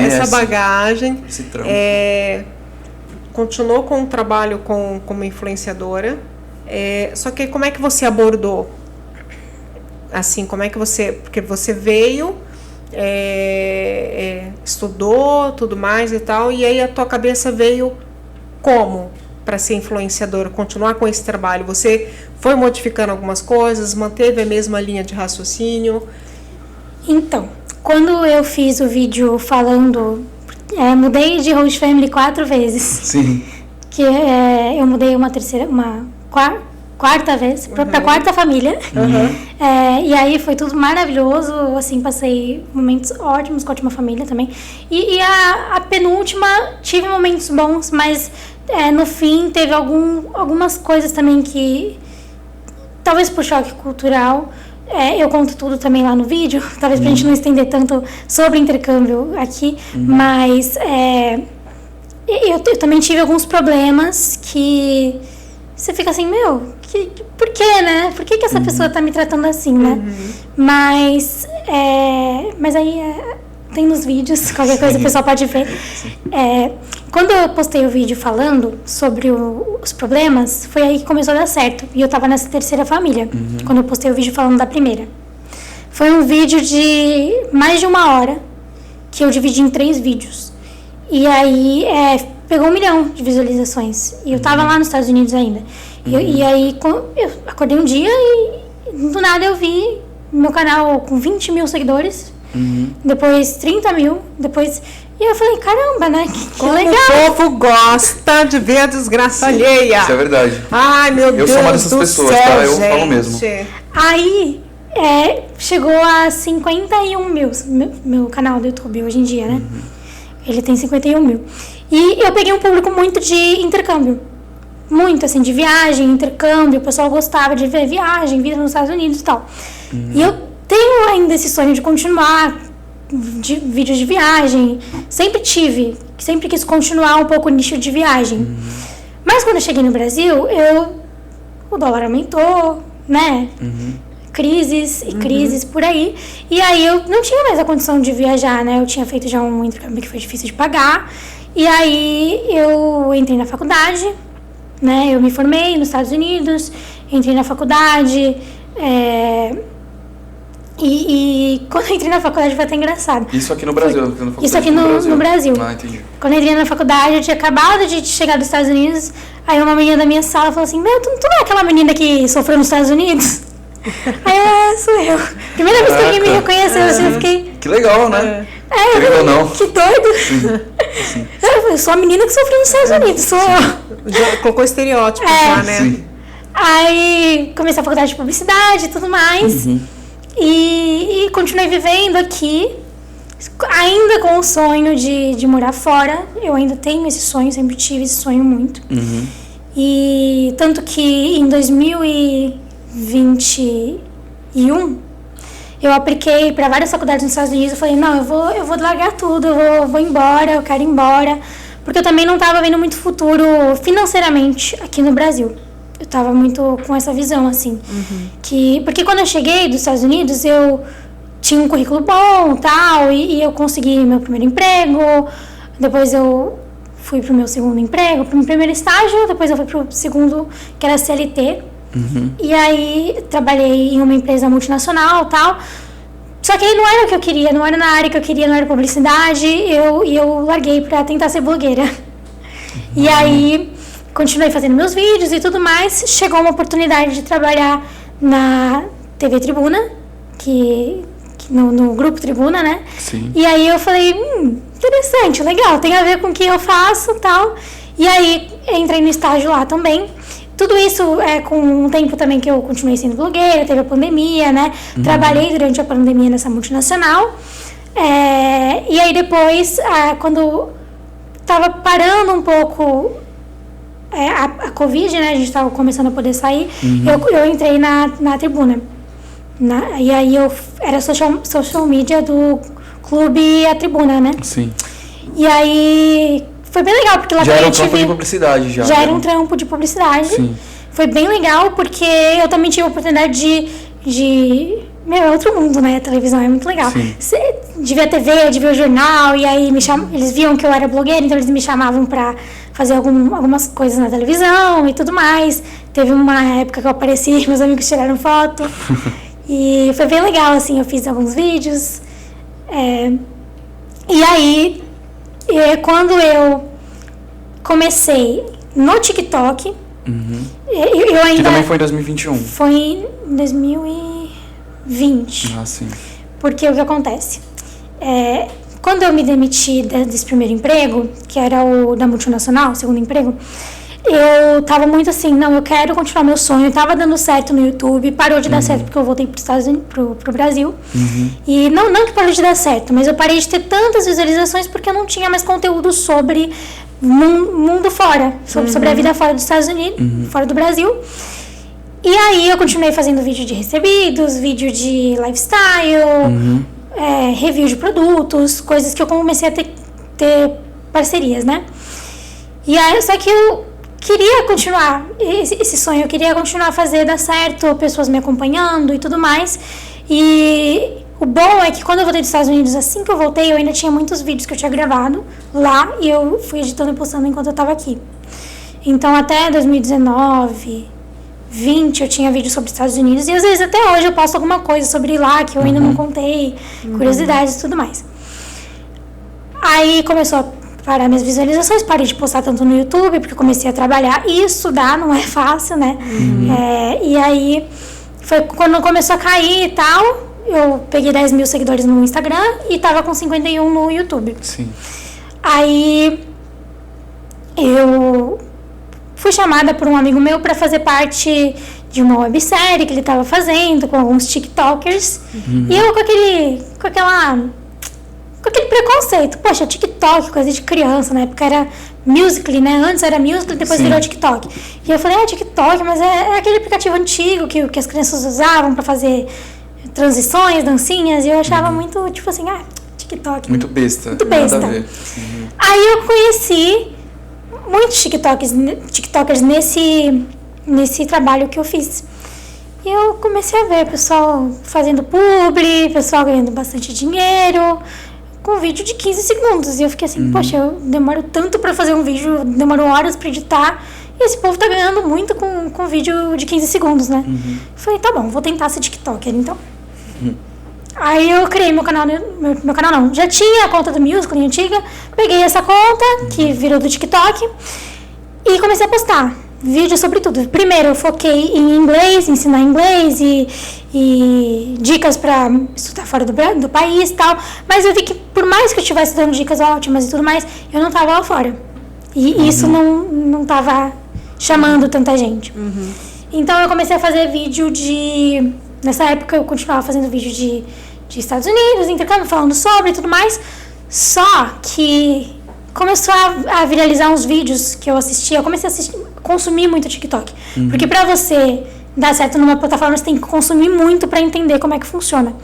essa bagagem, esse trampo. Continuou com o trabalho como influenciadora, só que como é que você abordou? Assim, como é que você... Porque você veio, estudou, tudo mais e tal, e aí a tua cabeça veio como para ser influenciadora, continuar com esse trabalho? Você foi modificando algumas coisas, manteve a mesma linha de raciocínio? Então, quando eu fiz o vídeo falando... mudei de host family 4 vezes. Sim. Que eu mudei uma quarta vez, pra 4ª família. E aí foi tudo maravilhoso, assim, passei momentos ótimos com a última família também. E a penúltima, tive momentos bons, mas no fim teve algumas coisas também que, talvez por choque cultural, eu conto tudo também lá no vídeo, talvez pra gente não estender tanto sobre intercâmbio aqui, mas eu também tive alguns problemas que você fica assim, por quê, né? Por que essa pessoa tá me tratando assim, né? Mas aí tem nos vídeos, qualquer coisa o pessoal pode ver. Quando eu postei o vídeo falando sobre os problemas, foi aí que começou a dar certo. E eu tava nessa terceira família, quando eu postei o vídeo falando da primeira. Foi um vídeo de mais de 1 hora, que eu dividi em 3 vídeos. E aí pegou 1 milhão de visualizações. E eu tava lá nos Estados Unidos ainda. E aí eu acordei um dia e do nada eu vi meu canal com 20 mil seguidores. Depois 30 mil. E eu falei, caramba, né? Que legal. O povo gosta de ver a desgraça alheia. Isso é verdade. Ai, meu Deus. Eu sou uma dessas pessoas, céu, tá? Eu gente. falo mesmo. Aí chegou a 51 mil meu canal do YouTube hoje em dia, né? Ele tem 51 mil. E eu peguei um público muito de intercâmbio. Muito, assim, de viagem, intercâmbio. O pessoal gostava de ver viagem, vida nos Estados Unidos e tal. E eu tenho ainda esse sonho de continuar de vídeos de viagem. Sempre quis continuar um pouco o nicho de viagem. Mas quando eu cheguei no Brasil, o dólar aumentou, né? Crises e crises por aí. E aí eu não tinha mais a condição de viajar, né? Eu tinha feito já um intercâmbio que foi difícil de pagar. E aí eu entrei na faculdade, né? Eu me formei nos Estados Unidos, entrei na faculdade. E quando eu entrei na faculdade foi até engraçado. Isso aqui no Brasil? Isso aqui no Brasil. Ah, entendi. Quando eu entrei na faculdade, eu tinha acabado de chegar dos Estados Unidos. Aí uma menina da minha sala falou assim, tu não é aquela menina que sofreu nos Estados Unidos? Aí sou eu. Primeira vez que alguém me reconheceu, assim, eu fiquei... Que legal, né? Não. Que doido. Sim. Eu sou a menina que sofreu nos Estados Unidos, sou eu. Já colocou estereótipo já, né? Sim. Aí comecei a faculdade de publicidade e tudo mais. E continuei vivendo aqui, ainda com o sonho de morar fora. Eu ainda tenho esse sonho, sempre tive esse sonho muito. E tanto que em 2021 eu apliquei para várias faculdades nos Estados Unidos. Eu falei, não, eu vou largar tudo, eu vou embora, eu quero ir embora. Porque eu também não estava vendo muito futuro financeiramente aqui no Brasil. Eu tava muito com essa visão, assim. Porque quando eu cheguei dos Estados Unidos, eu tinha um currículo bom, tal, e eu consegui meu primeiro emprego. Depois eu fui pro meu segundo emprego, pro meu primeiro estágio. Depois eu fui pro segundo, que era CLT. E aí trabalhei em uma empresa multinacional, tal. Só que aí não era o que eu queria, não era na área que eu queria, não era publicidade. E eu larguei pra tentar ser blogueira. E aí... continuei fazendo meus vídeos e tudo mais. Chegou uma oportunidade de trabalhar na TV Tribuna, que no Grupo Tribuna, né? Sim. E aí eu falei, interessante, legal, tem a ver com o que eu faço e tal. E aí entrei no estágio lá também. Tudo isso com um tempo também que eu continuei sendo blogueira, teve a pandemia, né? Trabalhei durante a pandemia nessa multinacional. E aí depois, quando tava parando um pouco... a Covid, né? A gente estava começando a poder sair. Eu entrei na Tribuna. E aí eu era social media do clube A Tribuna, né? Sim. E aí foi bem legal, porque lá já era um trampo de publicidade, já. Já era um trampo de publicidade. Sim. Foi bem legal, porque eu também tive a oportunidade de é outro mundo, né? A televisão é muito legal. De ver a TV, de ver o jornal, e aí eles viam que eu era blogueira, então eles me chamavam pra fazer algumas coisas na televisão e tudo mais. Teve uma época que eu apareci, meus amigos tiraram foto. E foi bem legal, assim, eu fiz alguns vídeos. E aí, quando eu comecei no TikTok, eu ainda... Que também foi em 2021. Foi em 2020. Ah, sim. Porque o que acontece? Quando eu me demiti desse primeiro emprego, que era o da multinacional, o segundo emprego, eu tava muito assim, não, eu quero continuar meu sonho, tava dando certo no YouTube, parou de dar certo porque eu voltei pro Brasil. E não que parou de dar certo, mas eu parei de ter tantas visualizações porque eu não tinha mais conteúdo sobre mundo fora, sobre a vida fora dos Estados Unidos, fora do Brasil. E aí eu continuei fazendo vídeo de recebidos, vídeo de lifestyle, review de produtos, coisas que eu comecei a ter parcerias, né? E aí, só que eu queria continuar esse sonho, eu queria continuar a fazer dar certo, pessoas me acompanhando e tudo mais. E o bom é que quando eu voltei dos Estados Unidos, assim que eu voltei, eu ainda tinha muitos vídeos que eu tinha gravado lá e eu fui editando e postando enquanto eu tava aqui. Então até 2019, 20 eu tinha vídeos sobre os Estados Unidos e às vezes até hoje eu posto alguma coisa sobre lá que eu ainda não contei, curiosidades e tudo mais. Aí começou a parar minhas visualizações, parei de postar tanto no YouTube, porque eu comecei a trabalhar e estudar, não é fácil, né? E aí foi quando começou a cair e tal, eu peguei 10 mil seguidores no Instagram e tava com 51 no YouTube. Sim. Aí eu fui chamada por um amigo meu para fazer parte de uma websérie que ele tava fazendo com alguns TikTokers. E eu com aquele preconceito. Poxa, TikTok, coisa de criança, na época era Musical.ly, né? Antes era Musical.ly, depois virou TikTok. E eu falei, TikTok, mas é aquele aplicativo antigo que as crianças usavam pra fazer transições, dancinhas, e eu achava muito, tipo assim, TikTok. Muito besta. Muito besta. Nada a ver. Aí eu conheci muitos TikTokers nesse trabalho que eu fiz. E eu comecei a ver pessoal fazendo publi, pessoal ganhando bastante dinheiro, com vídeo de 15 segundos. E eu fiquei assim, poxa, eu demoro tanto pra fazer um vídeo, demoro horas pra editar, e esse povo tá ganhando muito com vídeo de 15 segundos, né? Falei, tá bom, vou tentar ser TikToker, então. Aí eu criei meu canal não, já tinha a conta do Musical.ly antiga, peguei essa conta, que virou do TikTok, e comecei a postar vídeos sobre tudo. Primeiro eu foquei em inglês, ensinar inglês e dicas pra estudar fora do país e tal, mas eu vi que por mais que eu estivesse dando dicas ótimas e tudo mais, eu não tava lá fora. E isso não tava chamando tanta gente. Então eu comecei a fazer vídeo nessa época eu continuava fazendo vídeo de Estados Unidos, intercâmbio, falando sobre e tudo mais. Só que começou a viralizar uns vídeos que eu assistia. Eu comecei a consumir muito TikTok. Porque pra você dar certo numa plataforma, você tem que consumir muito pra entender como é que funciona.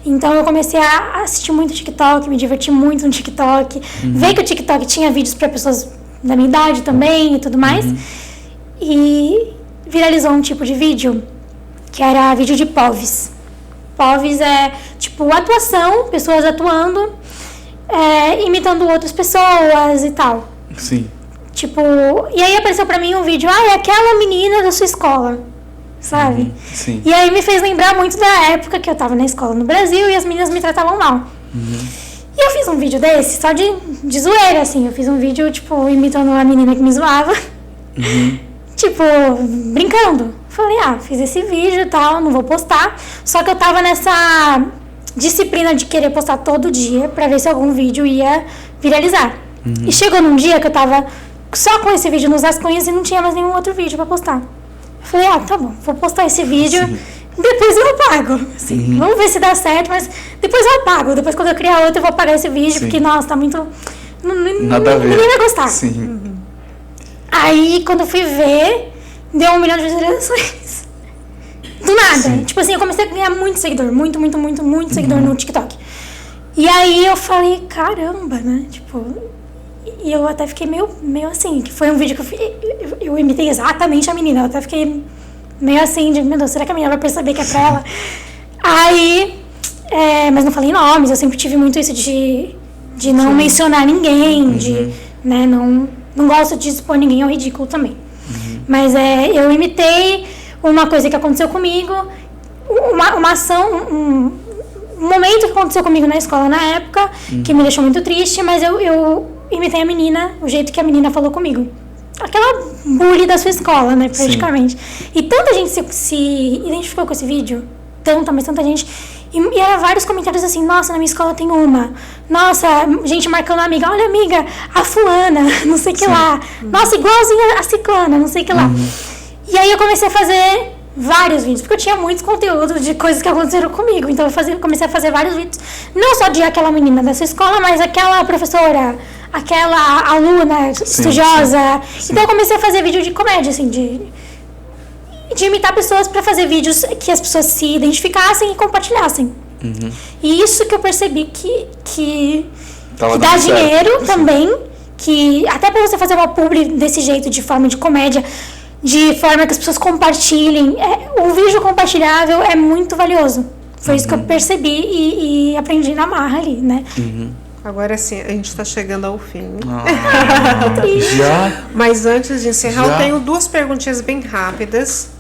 Então eu comecei a assistir muito TikTok, me diverti muito no TikTok. Ver que o TikTok tinha vídeos pra pessoas da minha idade também e tudo mais. E viralizou um tipo de vídeo que era vídeo de POVs. POVs é tipo atuação, pessoas atuando, imitando outras pessoas e tal. Sim. Tipo, e aí apareceu pra mim um vídeo, é aquela menina da sua escola, sabe? Sim. E aí me fez lembrar muito da época que eu tava na escola no Brasil e as meninas me tratavam mal. E eu fiz um vídeo desse, só de zoeira, assim. Eu fiz um vídeo, tipo, imitando a menina que me zoava. Tipo, brincando. Falei, fiz esse vídeo e tal, não vou postar. Só que eu tava nessa disciplina de querer postar todo dia pra ver se algum vídeo ia viralizar. E chegou num dia que eu tava só com esse vídeo nos rascunhos e não tinha mais nenhum outro vídeo pra postar. Eu falei, tá bom, vou postar esse vídeo, depois eu apago. Assim, vamos ver se dá certo, mas depois eu apago. Depois quando eu criar outro eu vou apagar esse vídeo, porque, nossa, tá muito... Nada a ver. Ninguém vai gostar. Sim. Aí, quando eu fui ver, deu 1 milhão de visualizações. Do nada. Tipo assim, eu comecei a ganhar muito seguidor. Muito seguidor no TikTok. E aí eu falei, caramba, né? Tipo... E eu até fiquei meio assim, que foi um vídeo que eu imitei exatamente a menina. Eu até fiquei meio assim, de, meu Deus, será que a menina vai perceber que é pra ela? Aí... mas não falei nomes, eu sempre tive muito isso de não mencionar ninguém, de... Né, não gosto de expor ninguém ao ridículo também. Mas eu imitei uma coisa que aconteceu comigo, uma ação, um momento que aconteceu comigo na escola na época, que me deixou muito triste, mas eu imitei a menina, o jeito que a menina falou comigo. Aquela bully da sua escola, né, praticamente. E tanta gente se identificou com esse vídeo, mas tanta gente... E era vários comentários assim, nossa, na minha escola tem uma. Nossa, gente marcando a amiga, olha amiga, a fulana, não sei o que lá. Nossa, igualzinha a ciclana, não sei o que lá. E aí eu comecei a fazer vários vídeos, porque eu tinha muitos conteúdos de coisas que aconteceram comigo. Então eu comecei a fazer vários vídeos, não só de aquela menina dessa escola, mas aquela professora, aquela aluna estudiosa. Então eu comecei a fazer vídeo de comédia, assim, de imitar pessoas para fazer vídeos que as pessoas se identificassem e compartilhassem. E isso que eu percebi que dá dinheiro também, que até para você fazer uma publi desse jeito, de forma de comédia, de forma que as pessoas compartilhem, um vídeo compartilhável é muito valioso. Foi isso que eu percebi e aprendi na marra ali, né? Agora sim, a gente está chegando ao fim. Já? Mas antes de encerrar, eu tenho 2 perguntinhas bem rápidas.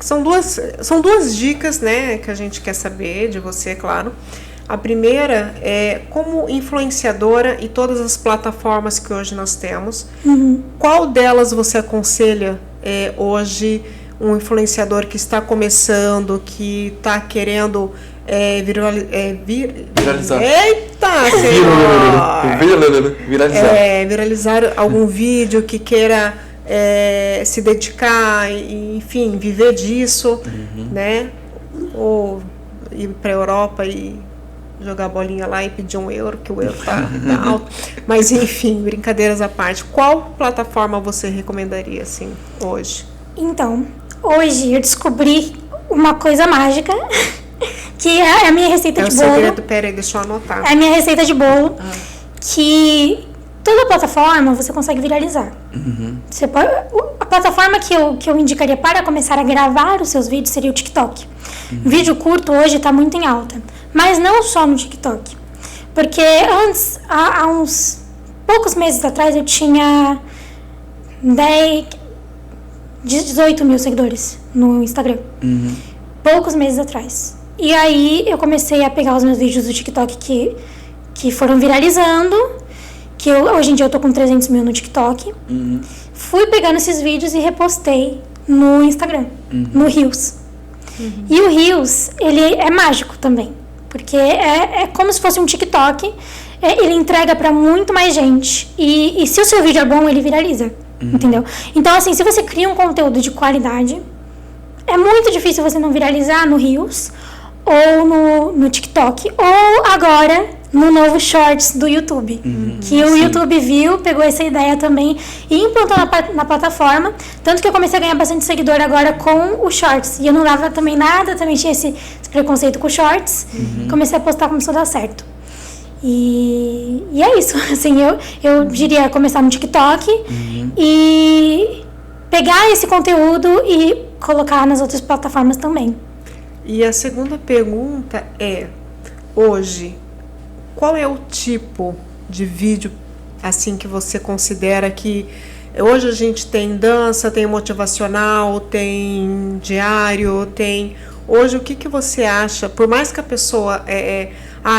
São duas dicas, né, que a gente quer saber de você, claro. A primeira é, como influenciadora e todas as plataformas que hoje nós temos, qual delas você aconselha hoje um influenciador que está começando, que está querendo viralizar. Eita, senhor! Viralizar. Viralizar algum vídeo que queira se dedicar, enfim, viver disso, né? Ou ir para a Europa e jogar bolinha lá e pedir €1, que o euro tá alto. Mas, enfim, brincadeiras à parte. Qual plataforma você recomendaria, assim, hoje? Então, hoje eu descobri uma coisa mágica, que é a minha receita de bolo. Segredo, peraí, deixa eu anotar. É a minha receita de bolo, que toda plataforma você consegue viralizar. Você pode, a plataforma que eu indicaria para começar a gravar os seus vídeos seria o TikTok. Vídeo curto hoje está muito em alta, mas não só no TikTok. Porque antes, há uns poucos meses atrás, eu tinha 18 mil seguidores no Instagram. Poucos meses atrás. E aí eu comecei a pegar os meus vídeos do TikTok que foram viralizando, que hoje em dia eu tô com 300 mil no TikTok. Fui pegando esses vídeos e repostei no Instagram, no Reels. E o Reels, ele é mágico também, porque é como se fosse um TikTok, ele entrega para muito mais gente. E se o seu vídeo é bom, ele viraliza, entendeu? Então, assim, se você cria um conteúdo de qualidade, é muito difícil você não viralizar no Reels, ou no TikTok, ou agora no novo Shorts do YouTube, que o YouTube viu, pegou essa ideia também e implantou na plataforma, tanto que eu comecei a ganhar bastante seguidor agora com o Shorts, e eu não dava também nada, também tinha esse preconceito com o Shorts, comecei a postar, começou a dar certo. E é isso, assim, eu diria começar no TikTok e pegar esse conteúdo e colocar nas outras plataformas também. E a segunda pergunta é, hoje, qual é o tipo de vídeo assim que você considera que hoje a gente tem dança, tem motivacional, tem diário, tem... Hoje, o que você acha? Por mais que a pessoa...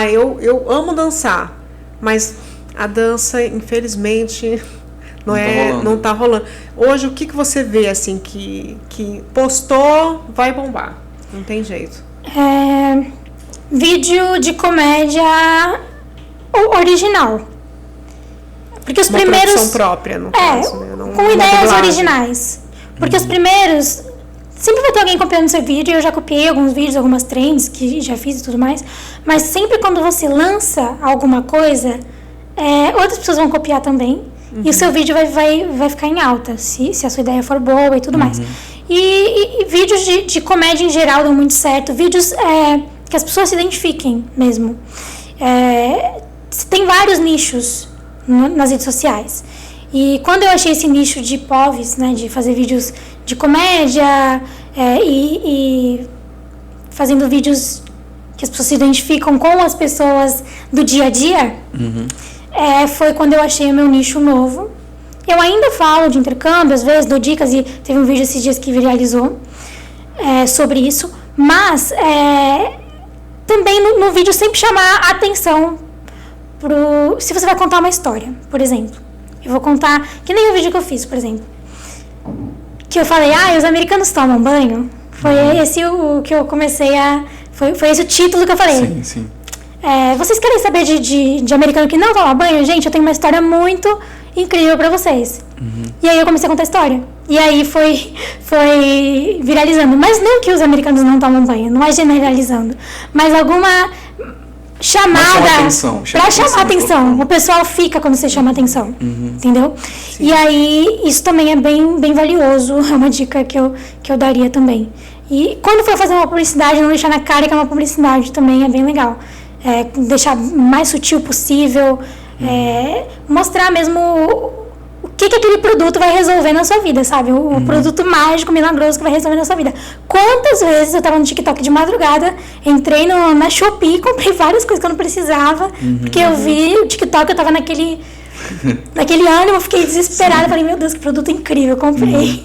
eu amo dançar, mas a dança, infelizmente, não tá rolando. Hoje, o que você vê assim que postou, vai bombar? Não tem jeito. Vídeo de comédia original. Porque os primeiros... produção própria, no caso, né? Com ideias originais. Porque os primeiros... Sempre vai ter alguém copiando seu vídeo. Eu já copiei alguns vídeos, algumas trends que já fiz e tudo mais. Mas sempre quando você lança alguma coisa, outras pessoas vão copiar também. E o seu vídeo vai ficar em alta, se a sua ideia for boa e tudo mais. E vídeos de comédia em geral dão muito certo. Vídeos que as pessoas se identifiquem mesmo. Tem vários nichos nas redes sociais. E quando eu achei esse nicho de POVs, né, de fazer vídeos de comédia e fazendo vídeos que as pessoas se identificam com as pessoas do dia a dia, foi quando eu achei o meu nicho novo. Eu ainda falo de intercâmbio, às vezes dou dicas, e teve um vídeo esses dias que viralizou sobre isso, mas também no vídeo sempre chamar a atenção se você vai contar uma história, por exemplo. Eu vou contar, que nem o vídeo que eu fiz, por exemplo, que eu falei, os americanos tomam banho. Foi esse o que eu comecei foi esse o título que eu falei. Sim. Vocês querem saber de americano que não toma banho? Gente, eu tenho uma história muito incrível pra vocês. E aí eu comecei a contar a história. E aí foi viralizando. Mas não que os americanos não tomam banho, não é generalizando. Mas alguma chamada pra chamar atenção. O pessoal fica quando você chama atenção. Entendeu? Sim. E aí isso também é bem, bem valioso. É uma dica que eu daria também. E quando for fazer uma publicidade, não deixar na cara que é uma publicidade também é bem legal. Deixar mais sutil possível, mostrar mesmo o que aquele produto vai resolver na sua vida, sabe? O produto mágico, milagroso que vai resolver na sua vida. Quantas vezes eu tava no TikTok de madrugada, entrei na Shopee, comprei várias coisas que eu não precisava, porque eu vi o TikTok, eu tava naquele ânimo, fiquei desesperada, falei, meu Deus, que produto incrível, comprei.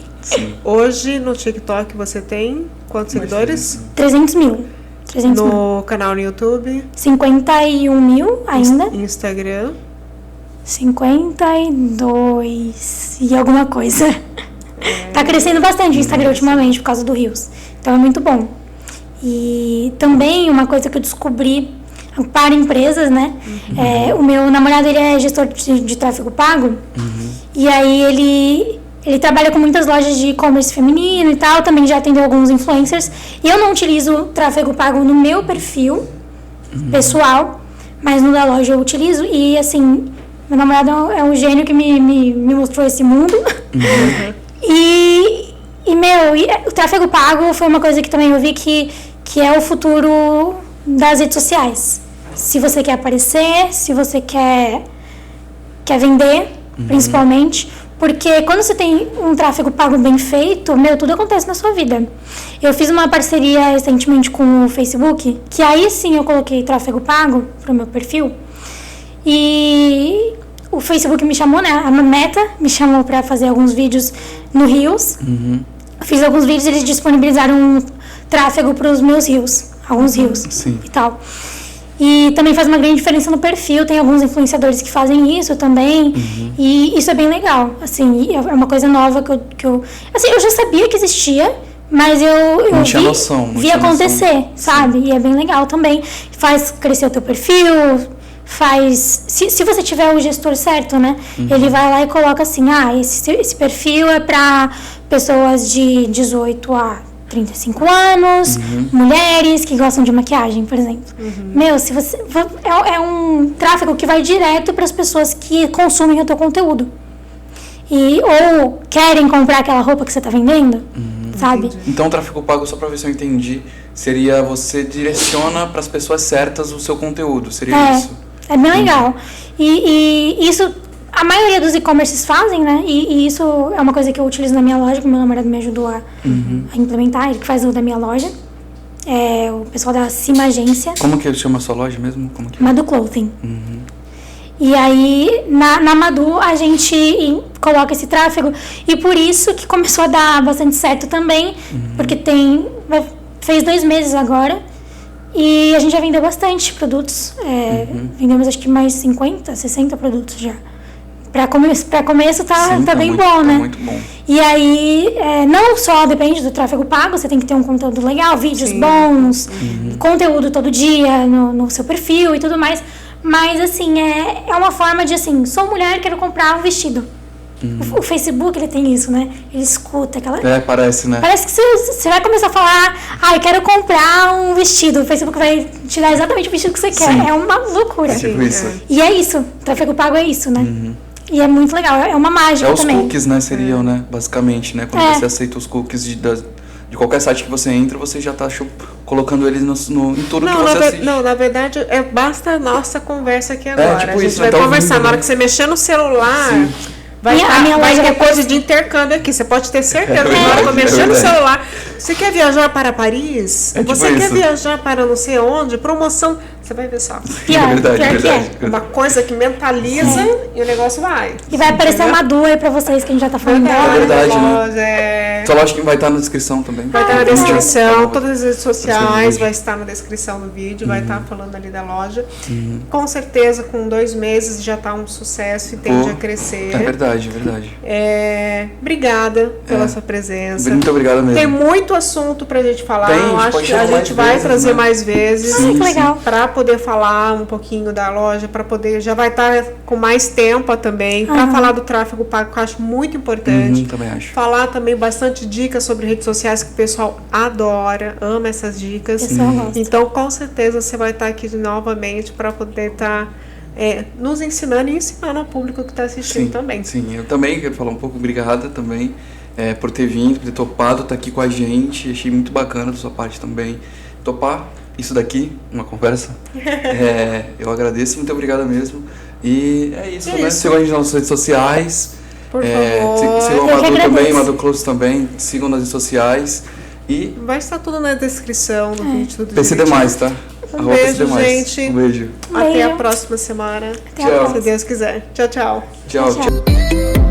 Hoje no TikTok você tem quantos seguidores? 300 mil. No canal no YouTube? 51 mil ainda. Instagram? 52 e alguma coisa. Tá crescendo bastante o Instagram ultimamente por causa do Reels. Então é muito bom. E também uma coisa que eu descobri para empresas, né? O meu namorado, ele é gestor de tráfego pago. E aí ele trabalha com muitas lojas de e-commerce feminino e tal. Também já atendeu alguns influencers. E eu não utilizo tráfego pago no meu perfil pessoal, mas no da loja eu utilizo. E assim, meu namorado é um gênio que me mostrou esse mundo. E o tráfego pago foi uma coisa que também eu vi que é o futuro das redes sociais. Se você quer aparecer, se você quer vender, principalmente. Porque quando você tem um tráfego pago bem feito, tudo acontece na sua vida. Eu fiz uma parceria recentemente com o Facebook, que aí sim eu coloquei tráfego pago pro meu perfil. E o Facebook me chamou, né? A Meta me chamou para fazer alguns vídeos no Reels. Fiz alguns vídeos e eles disponibilizaram tráfego para os meus Reels, alguns Reels e tal. E também faz uma grande diferença no perfil, tem alguns influenciadores que fazem isso também, e isso é bem legal, assim, é uma coisa nova que eu assim, eu já sabia que existia, mas eu vi acontecer, sabe? E é bem legal também, faz crescer o teu perfil, se você tiver o gestor certo, né, ele vai lá e coloca assim, esse perfil é para pessoas de 18 a 35 anos, mulheres que gostam de maquiagem, por exemplo. Se você é um tráfego que vai direto para as pessoas que consumem o teu conteúdo. Ou querem comprar aquela roupa que você está vendendo, sabe? Entendi. Então, o tráfego pago, só para ver se eu entendi, seria você direciona para as pessoas certas o seu conteúdo, seria isso? É bem legal. E isso a maioria dos e-commerces fazem, né? E isso é uma coisa que eu utilizo na minha loja, que o meu namorado me ajudou a implementar, ele que faz o da minha loja. É o pessoal da Cima Agência. Como que ele chama a sua loja mesmo? Como que é? Madu Clothing. E aí, na Madu, a gente coloca esse tráfego. E por isso que começou a dar bastante certo também, porque fez 2 meses agora. E a gente já vendeu bastante produtos. Vendemos acho que mais 50, 60 produtos já. Pra começo tá bem muito, bom, né? Tá muito bom. E aí, não só depende do tráfego pago, você tem que ter um conteúdo legal, vídeos bons, conteúdo todo dia no seu perfil e tudo mais. Mas, assim, é uma forma de, assim, sou mulher, quero comprar um vestido. O Facebook, ele tem isso, né? Ele escuta aquela... parece, né? Parece que você vai começar a falar, eu quero comprar um vestido. O Facebook vai te dar exatamente o vestido que você quer. É uma loucura. Tipo isso. E é isso. Tráfego pago é isso, né? E é muito legal. É uma mágica também. Os cookies, né? Seriam, né? Basicamente, né? Quando você aceita os cookies de qualquer site que você entra, você já tá colocando eles em tudo que você assiste. Não, na verdade, basta a nossa conversa aqui agora. Tipo a gente isso, vai tá conversar. ouvindo, Na hora né? que você mexer no celular... Vai ter coisa de intercâmbio aqui, você pode ter certeza. Na hora que eu mexer no celular, você quer viajar para Paris? Você quer viajar para não sei onde? Promoção, você vai ver só. Pior que é. Uma coisa que mentaliza e o negócio vai. E vai aparecer uma Madu aí pra vocês, que a gente já tá falando dela. É verdade, né? Sua loja vai estar na descrição também. Vai estar na descrição, todas as redes sociais vai estar na descrição do vídeo, vai estar falando ali da loja. Com certeza, com 2 meses já tá um sucesso e tende a crescer. É verdade. Obrigada pela sua presença. Muito obrigado mesmo. Tem muito assunto pra gente falar. Eu acho que a gente vai trazer mais vezes. Que legal. Pra poder falar um pouquinho da loja, pra poder. Já vai estar com mais tempo também. Pra falar do tráfego pago, que eu acho muito importante. Também acho. Falar também bastante dicas sobre redes sociais, que o pessoal adora, ama essas dicas. Então, com certeza, você vai estar aqui novamente pra poder estar. Nos ensinando e ensinando ao público que está assistindo também. Sim, eu também quero falar um pouco, obrigada também por ter vindo, por ter topado, estar aqui com a gente, achei muito bacana da sua parte também, topar isso daqui, uma conversa, eu agradeço, muito obrigada mesmo, E é isso, É né? isso. Sigam a gente nas redes sociais. Por favor. Sigam o Eu que Madu também, agradeço. Madu Close também. Sigam nas redes sociais. E Vai estar tudo na descrição do vídeo do PC Demais, tá? Arroba beijo, PC Demais. gente. Um beijo. Até Beijo. a próxima semana. Até a próxima. Se Deus quiser. Tchau, tchau. Tchau, Tchau. tchau.